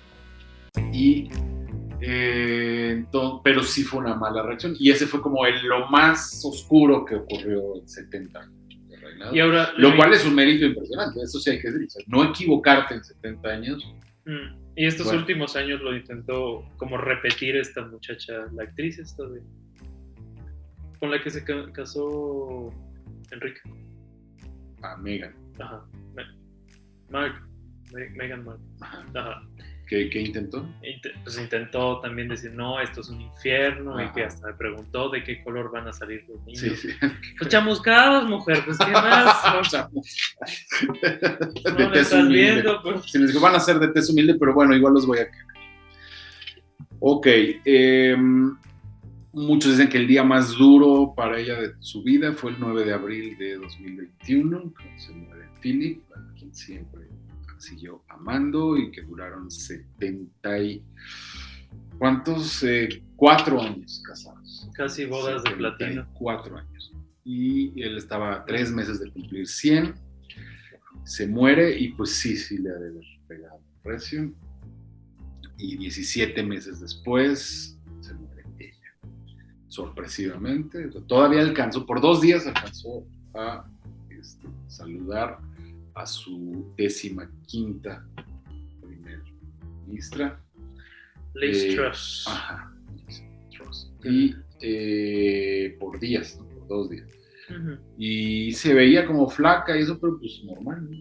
Pero sí fue una mala reacción, y ese fue como lo más oscuro que ocurrió en 70 años de reinado. Y ahora, lo cual es un mérito impresionante, eso sí hay que decir. O sea, no equivocarte en 70 años Y estos Bueno. últimos años lo intentó como repetir esta muchacha, la actriz esta con la que se casó Enrique. Megan. Ajá. Meghan Markle. Ajá. Ajá. ¿Qué intentó? Pues intentó también decir, no, esto es un infierno, y Ajá. que hasta me preguntó de qué color van a salir los niños. Sí. Pues chamuscados, mujer, pues qué más. No De me tez estás humilde. viendo, pues. Se les dijo, van a ser de tez humilde, pero bueno, igual los voy a querer. Ok. Muchos dicen que el día más duro para ella de su vida fue el 9 de abril de 2021, cuando se muere Philip, a quien siempre siguió amando y que duraron 70 y... ¿Cuántos? 4 años casados. Casi bodas de platino. 4 años. Y él estaba a 3 meses de cumplir 100. Se muere y pues sí le ha de haber pegado recio. Y 17 meses después se muere ella. Sorpresivamente. Todavía alcanzó, por 2 días alcanzó a saludar a su 15ª primer ministra. Liz Truss. Ajá. Truss. Y por días, ¿no? Por 2 días. Uh-huh. Y se veía como flaca y eso, pero pues normal, ¿no?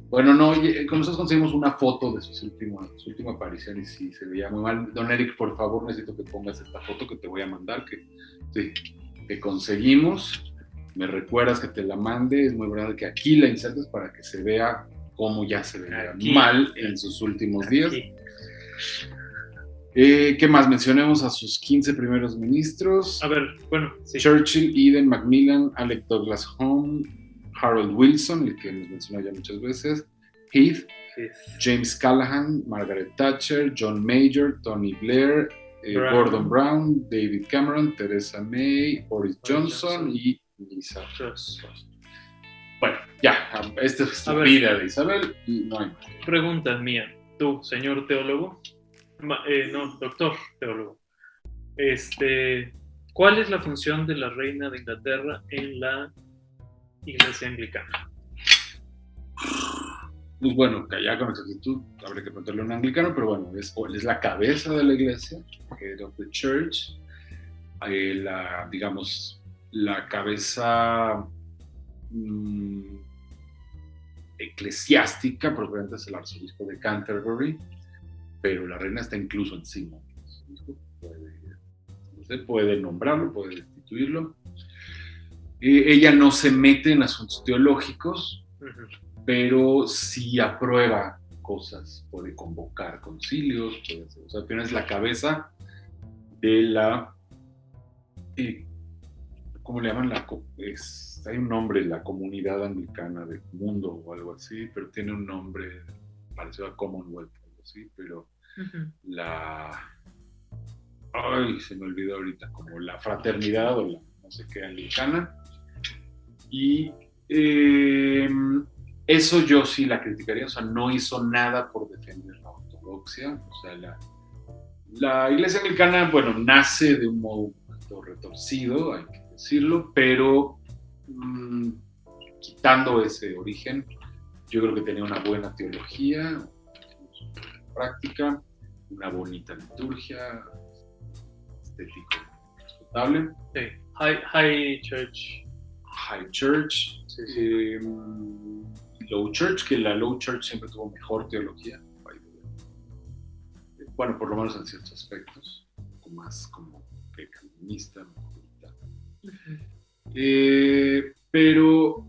Bueno, no, con nosotros conseguimos una foto de su última aparición y sí, se veía muy mal. Don Eric, por favor, necesito que pongas esta foto que te voy a mandar, que conseguimos. Me recuerdas que te la mande, es muy verdad que aquí la insertes para que se vea cómo ya se veía mal en sus últimos días. ¿Qué más? Mencionemos a sus 15 primeros ministros. A ver, bueno, sí. Churchill, Eden, Macmillan, Alec Douglas Home, Harold Wilson, el que hemos mencionado ya muchas veces, Heath, James Callaghan, Margaret Thatcher, John Major, Tony Blair, Gordon Brown, David Cameron, Theresa May, Boris Johnson y Lisa Truss. Bueno, ya, esta es la vida de Isabel y no hay más. Pregunta mía, tú, señor teólogo, no, doctor teólogo, ¿cuál es la función de la reina de Inglaterra en la Iglesia Anglicana? Pues bueno, ya con exactitud habría que preguntarle a un anglicano, pero bueno, es la cabeza de la iglesia, head of the church, la cabeza eclesiástica, propiamente es el arzobispo de Canterbury, pero la reina está incluso encima. Usted puede nombrarlo, puede destituirlo. Ella no se mete en asuntos teológicos, pero sí aprueba cosas, puede convocar concilios, puede hacer, o sea, apenas es la cabeza de la, ¿cómo le llaman? Hay un nombre, la comunidad anglicana del mundo o algo así, pero tiene un nombre parecido a Commonwealth, algo así, pero se me olvidó ahorita, como la fraternidad o la no sé qué anglicana, y eso yo sí la criticaría, o sea, no hizo nada por defender la ortodoxia, o sea, la iglesia anglicana, bueno, nace de un modo un poquito retorcido, hay que decirlo, pero quitando ese origen, yo creo que tenía una buena teología, una práctica, una bonita liturgia, estético respetable. Sí. High Church. High Church, sí. Low Church, que la Low Church siempre tuvo mejor teología, bueno, por lo menos en ciertos aspectos, un poco más como calvinista, pero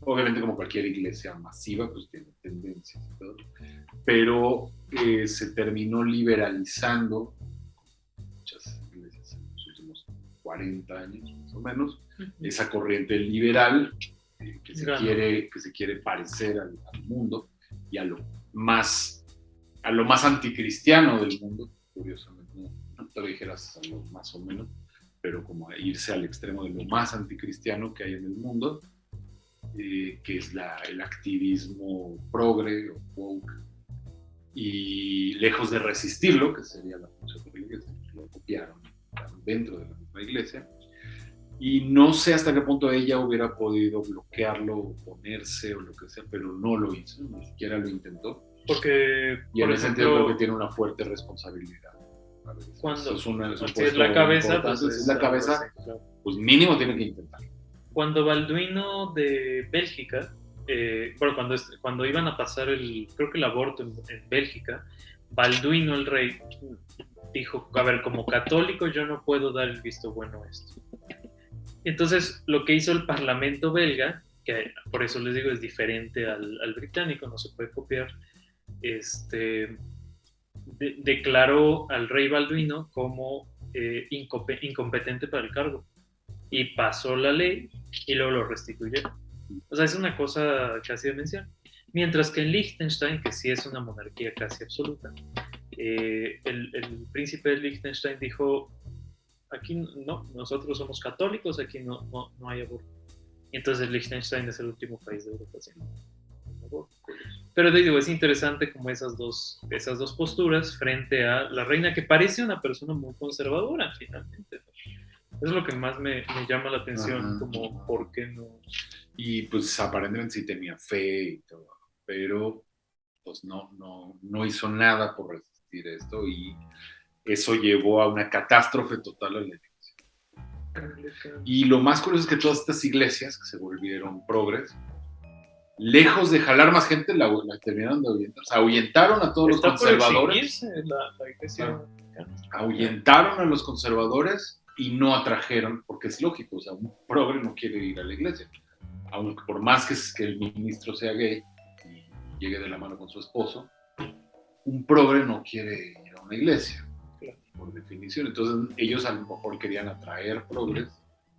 obviamente como cualquier iglesia masiva, pues tiene tendencias y todo, pero se terminó liberalizando muchas iglesias en los últimos 40 años más o menos, esa corriente liberal que se quiere parecer al mundo y a lo más anticristiano del mundo, curiosamente, no te dijeras a lo más o menos, pero como irse al extremo de lo más anticristiano que hay en el mundo, que es el activismo progre o woke, y lejos de resistirlo, que sería la función de la iglesia, lo copiaron dentro de la misma iglesia, Y no sé hasta qué punto ella hubiera podido bloquearlo, oponerse o lo que sea, pero no lo hizo, ni siquiera lo intentó. Porque, Y en por ese sentido ejemplo, creo que tiene una fuerte responsabilidad. cuando Es un si es puesto la cabeza, pues importante, si es la algo cabeza, así, claro. pues mínimo tiene que intentar. Cuando Balduino de Bélgica, bueno, cuando iban a pasar creo que el aborto en Bélgica, Balduino el rey dijo, a ver, como católico yo no puedo dar el visto bueno a esto. Entonces, lo que hizo el Parlamento belga, que por eso les digo es diferente al británico, no se puede copiar, declaró al rey Balduino como incompetente para el cargo y pasó la ley y luego lo restituyeron. O sea, es una cosa casi demencial. Mientras que en Liechtenstein, que sí es una monarquía casi absoluta, el príncipe de Liechtenstein dijo, aquí no, nosotros somos católicos, aquí no hay aborto. Y entonces Liechtenstein es el último país de Europa sin aborto. Pero te digo, es interesante como esas dos posturas frente a la reina, que parece una persona muy conservadora finalmente. Es lo que más me llama la atención, como por qué no. Y pues aparentemente sí tenía fe y todo, pero pues no hizo nada por resistir esto y eso llevó a una catástrofe total a la iglesia. Y lo más curioso es que todas estas iglesias que se volvieron progres, lejos de jalar más gente, la terminaron de ahuyentar. O sea, ahuyentaron a todos los conservadores. La iglesia. Ahuyentaron a los conservadores y no atrajeron, porque es lógico, o sea, un progre no quiere ir a la iglesia. Aunque por más que el ministro sea gay y llegue de la mano con su esposo, un progre no quiere ir a una iglesia, por definición. Entonces ellos a lo mejor querían atraer progres,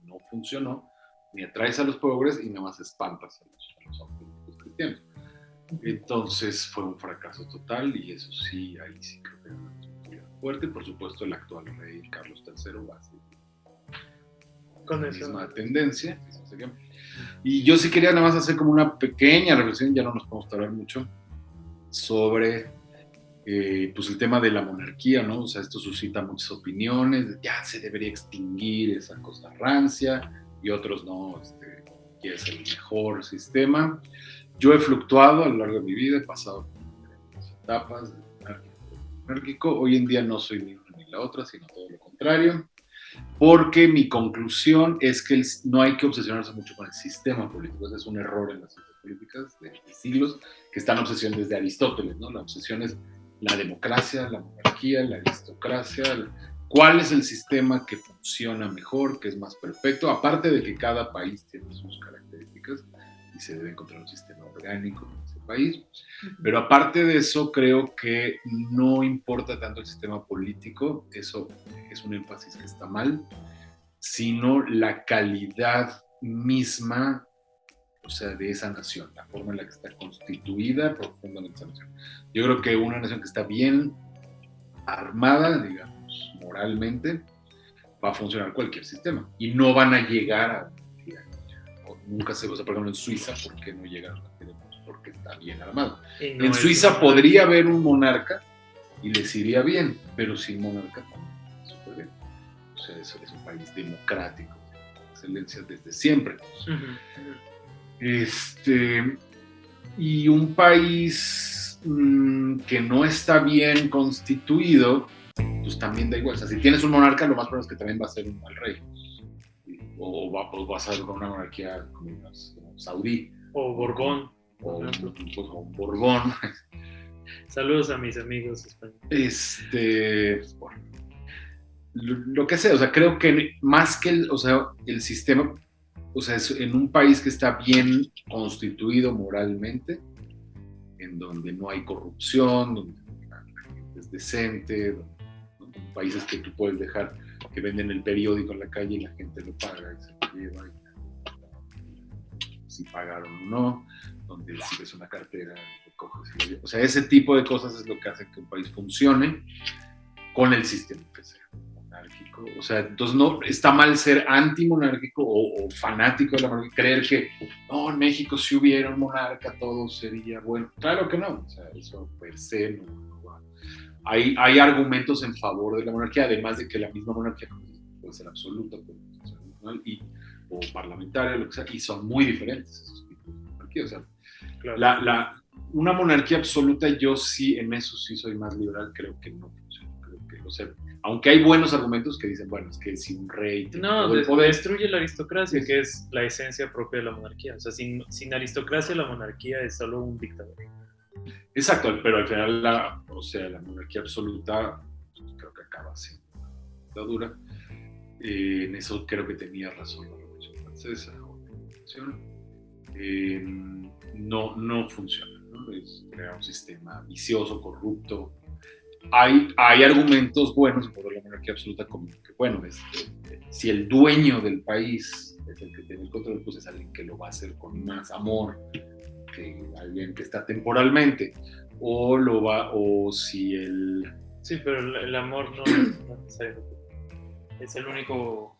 no funcionó, ni atraes a los progres y nada más espantas a los auténticos cristianos. Entonces fue un fracaso total y eso sí, ahí sí creo que era una responsabilidad fuerte. Por supuesto, el actual rey Carlos III va a seguir con la misma tendencia. Y yo sí quería nada más hacer como una pequeña reflexión, ya no nos podemos tardar mucho, sobre pues el tema de la monarquía, ¿no? O sea, esto suscita muchas opiniones, ya se debería extinguir esa cosa rancia, y otros no, que es el mejor sistema. Yo he fluctuado a lo largo de mi vida, he pasado por diferentes etapas de monárquico. Hoy en día no soy ni una ni la otra, sino todo lo contrario, porque mi conclusión es que no hay que obsesionarse mucho con el sistema político. Ese es un error en las ciencias políticas de siglos, que están obsesionados desde Aristóteles, ¿no? La obsesión es la democracia, la monarquía, la aristocracia. ¿Cuál es el sistema que funciona mejor, que es más perfecto? Aparte de que cada país tiene sus características y se debe encontrar un sistema orgánico en ese país. Pero aparte de eso, creo que no importa tanto el sistema político, eso es un énfasis que está mal, sino la calidad misma, o sea, de esa nación, la forma en la que está constituida profundamente esa nación. Yo creo que una nación que está bien armada, digamos, moralmente, va a funcionar cualquier sistema y no van a llegar a nunca se, o sea, por ejemplo en Suiza, ¿por qué no llegan a la queremos? Porque está bien armado. No, en Suiza podría haber un monarca y les iría bien, pero sin monarca también súper bien. O sea, eso es un país democrático, excelencia desde siempre. Y un país que no está bien constituido, pues también da igual. O sea, si tienes un monarca, lo más probable es que también va a ser un mal rey. O vas a ser con una monarquía como saudí. O Borbón. O un Borbón. Saludos a mis amigos españoles. Bueno, lo que sea, o sea, creo que más que el sistema, o sea, es en un país que está bien constituido moralmente, en donde no hay corrupción, donde la gente es decente, ¿no? Países que tú puedes dejar que venden el periódico en la calle y la gente lo paga y se lo lleva si pagaron o no, donde si ves una cartera lo coges y lo llevas. O sea, ese tipo de cosas es lo que hace que un país funcione con el sistema que sea monárquico. O sea, entonces no está mal ser antimonárquico o fanático de la monarquía, creer que no, en México si hubiera un monarca todo sería bueno. Claro que no, o sea, eso per se no va. Hay argumentos en favor de la monarquía, además de que la misma monarquía puede ser absoluta, puede ser ¿no? O parlamentaria, lo que sea, y son muy diferentes esos tipos de monarquía. O sea, Claro. una monarquía absoluta, yo sí, en eso sí soy más liberal, creo que no funciona. Creo que, o sea, aunque hay buenos argumentos que dicen, bueno, es que si un rey tiene No, todo el poder, destruye la aristocracia, Sí. que es la esencia propia de la monarquía. O sea, sin aristocracia, la monarquía es solo un dictador. exacto, pero al final la monarquía absoluta creo que acaba siendo una dictadura. En eso creo que tenía razón la Revolución Francesa o la Revolución. No funciona, ¿no? Es crear un sistema vicioso, corrupto. Hay argumentos buenos en favor de la monarquía absoluta, como que, bueno, si el dueño del país es el que tiene el control, pues es alguien que lo va a hacer con más amor que alguien que está temporalmente. O si el... Sí, pero el amor no es necesario. Es el único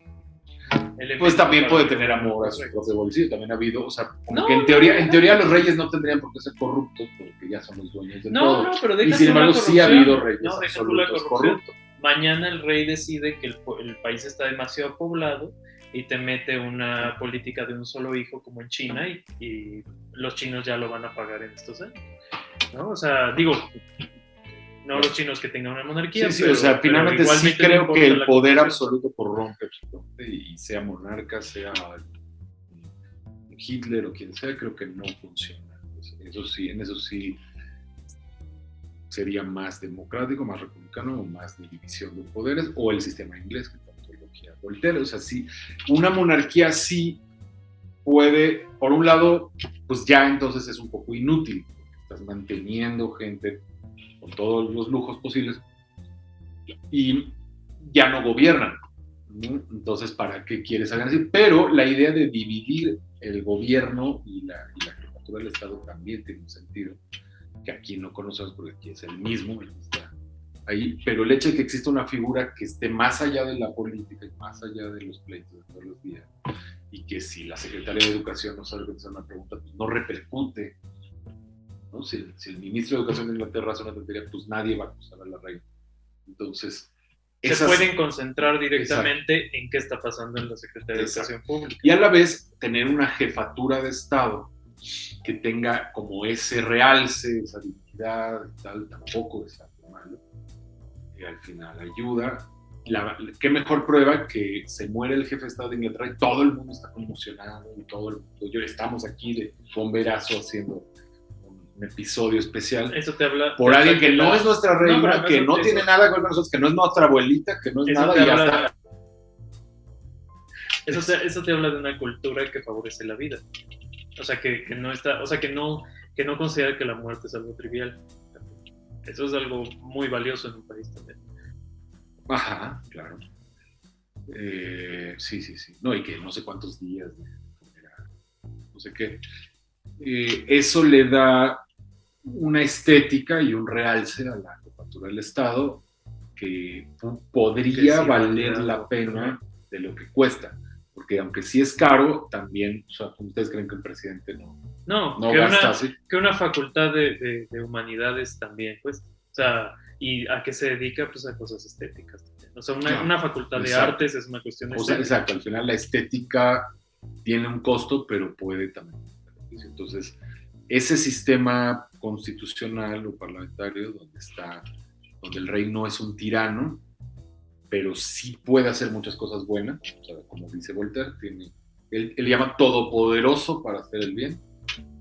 elemento. Pues también para- puede tener amor a su propio bolsillo. También ha habido, o sea, como No, que en teoría los reyes no tendrían por qué ser corruptos porque ya son los dueños de todo. No, pero Y deja sin tú la embargo sí ha corrupción. habido reyes No, deja tú la absolutos corrupción. corruptos. Mañana el rey decide que el país está demasiado poblado y te mete una política de un solo hijo como en China y los chinos ya lo van a pagar en estos años, ¿no? O sea, digo, no los chinos que tengan una monarquía, Sí, pero, o sea, pero finalmente sí igualmente no creo importa que el la poder corrupción. absoluto corrompe absolutamente, y sea monarca, sea Hitler o quien sea, creo que no funciona. Eso sí, en eso sí sería más democrático, más republicano, o más de división de poderes, o el sistema inglés que tanto elogia Voltaire. O sea, sí, una monarquía sí puede, por un lado, pues ya entonces es un poco inútil, porque estás manteniendo gente con todos los lujos posibles y ya no gobiernan, ¿no? Entonces, ¿para qué quieres algo así? Pero la idea de dividir el gobierno y la jefatura del Estado también tiene un sentido, que aquí no conocemos porque aquí es el mismo, el que está ahí, pero el hecho de que exista una figura que esté más allá de la política y más allá de los pleitos de todos los días, y que si la Secretaría de Educación no sabe contestar una pregunta, pues no repercute, ¿no? Si el ministro de Educación de Inglaterra hace una tontería, pues nadie va a acusar a la reina. Entonces, Se pueden concentrar directamente en qué está pasando en la Secretaría de Exacto. Educación Pública. Y a la vez tener una jefatura de Estado que tenga como ese realce, esa dignidad y tal, tampoco es algo malo. Y al final ayuda. ¿Qué mejor prueba que se muere el jefe de Estado de Inglaterra y todo el mundo está conmocionado y todo el mundo, estamos aquí de bomberazo haciendo un episodio especial Eso te habla por alguien que no es nuestra reina, pero que eso- no eso- tiene nada que ver con nosotros, que no es nuestra abuelita, que no es Eso nada te y ya habla- está. Eso te habla de una cultura que favorece la vida. O sea, que no está, o sea, que no considera que la muerte es algo trivial. Eso es algo muy valioso en un país también. Ajá, claro. Sí. No, y que no sé cuántos días, no sé qué. Eso le da una estética y un realce a la jefatura del Estado que podría Que sí, valer claro. la pena de lo que cuesta. Porque aunque sí es caro, también, o sea, ¿ustedes creen que el presidente no gasta así? Que una facultad de humanidades también, pues, o sea, ¿y a qué se dedica? Pues a cosas estéticas también. O sea, una facultad de Exacto. artes es una cuestión O sea, estética. exacto, al final la estética tiene un costo, pero puede también. Entonces, ese sistema constitucional o parlamentario donde el rey no es un tirano, pero sí puede hacer muchas cosas buenas, o sea, como dice Voltaire, él llama todopoderoso para hacer el bien,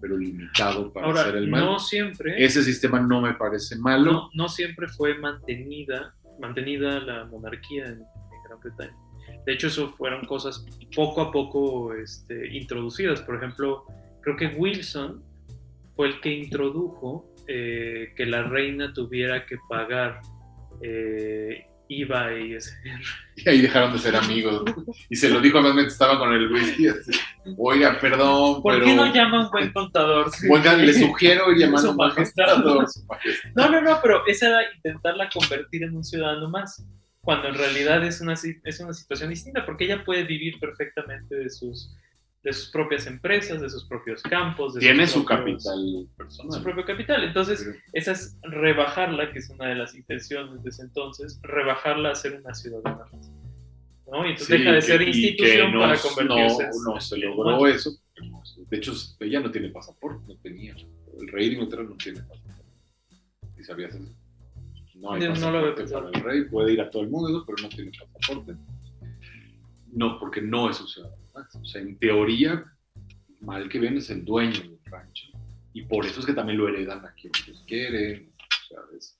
pero limitado para Ahora, hacer el mal. no siempre, Ese sistema no me parece malo. no siempre fue mantenida la monarquía en Gran Bretaña. De hecho, eso fueron cosas poco a poco introducidas. Por ejemplo, creo que Wilson fue el que introdujo que la reina tuviera que pagar IVA y ISR. Y ahí dejaron de ser amigos. Y se lo dijo, además estaba con el whisky. Así, oiga, perdón, ¿Por pero... qué no llama un buen contador? Oigan, le sugiero ir llamando a Su un majestad. magistrado. Su majestad. No, pero esa era intentarla convertir en un ciudadano más, cuando en realidad es una situación distinta, porque ella puede vivir perfectamente de sus propias empresas, de sus propios campos. Tiene su capital personal. Su propio capital. Entonces, Sí. esa es rebajarla, que es una de las intenciones de ese entonces, rebajarla a ser una ciudadana más. ¿no? Y entonces Sí, deja de ser y que institución no, para convertirse no se logró eso. De hecho, ella no tiene pasaporte, no tenía. El rey de Inglaterra no tiene pasaporte. ¿Y sabías eso? No hay No lo pasaporte había para pensado. el rey, puede ir a todo el mundo, pero no tiene pasaporte. No, porque no es su ciudadano. O sea, en teoría, mal que bien es el dueño del rancho. Y por eso es que también lo heredan a quien ellos quieren, ¿sabes?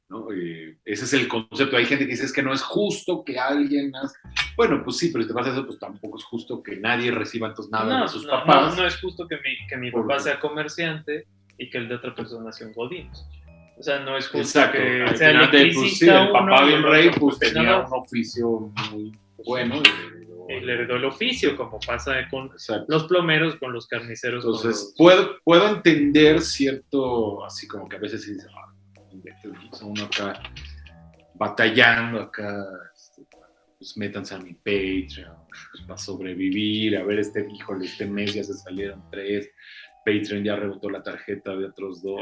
¿No? Ese es el concepto. Hay gente que dice es que no es justo que alguien... Bueno, pues sí, pero si te pasa eso, pues tampoco es justo que nadie reciba entonces nada de sus papás. No es justo que mi papá sea comerciante y que el de otra persona sea un godín. O sea, no es justo Exacto. que Al sea final electricista sí, el uno papá y de el un rey otro, pues pues, tenía nada. un oficio muy bueno. Él heredó el oficio, como pasa con Exacto. los plomeros, con los carniceros. Entonces, con los... puedo entender cierto, así como que a veces se dice, uno acá batallando, acá, pues métanse a mi Patreon para sobrevivir, a ver, híjole, este mes ya se salieron 3, Patreon ya rebotó la tarjeta de otros 2.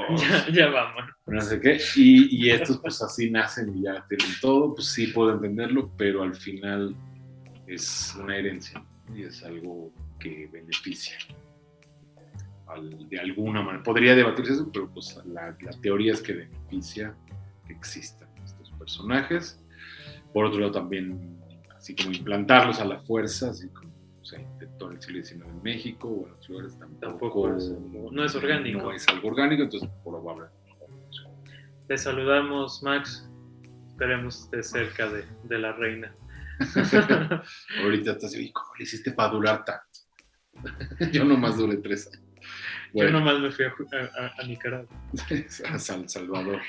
Ya vamos. No sé qué, y estos pues así nacen y ya tienen todo, pues sí puedo entenderlo, pero al final es una herencia y es algo que beneficia de alguna manera. Podría debatirse eso, pero pues la teoría es que beneficia que existan estos personajes. Por otro lado también, así como implantarlos a la fuerza, así como se intentó en el siglo XIX en México o en otros lugares, tampoco no es orgánico. No es algo orgánico, entonces probablemente. Te saludamos, Max. Esperemos estés cerca de la reina. Ahorita estás así, ¿cómo le hiciste para durar tanto? Yo nomás duré 3 años. Bueno, Yo nomás me fui a Nicaragua. a San Salvador.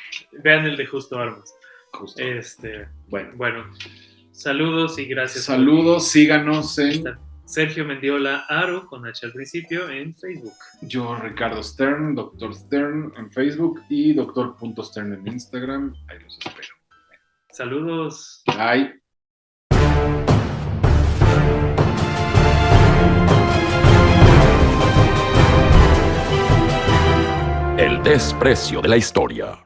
Vean el de Justo Armas. Justo. Bueno, saludos y gracias. Saludos, síganos en Sergio Mendiola Aro, con H al principio, en Facebook. Yo, Ricardo Stern, Dr. Stern en Facebook y Dr.Stern en Instagram. Ahí los espero. Saludos. Bye. El desprecio de la historia.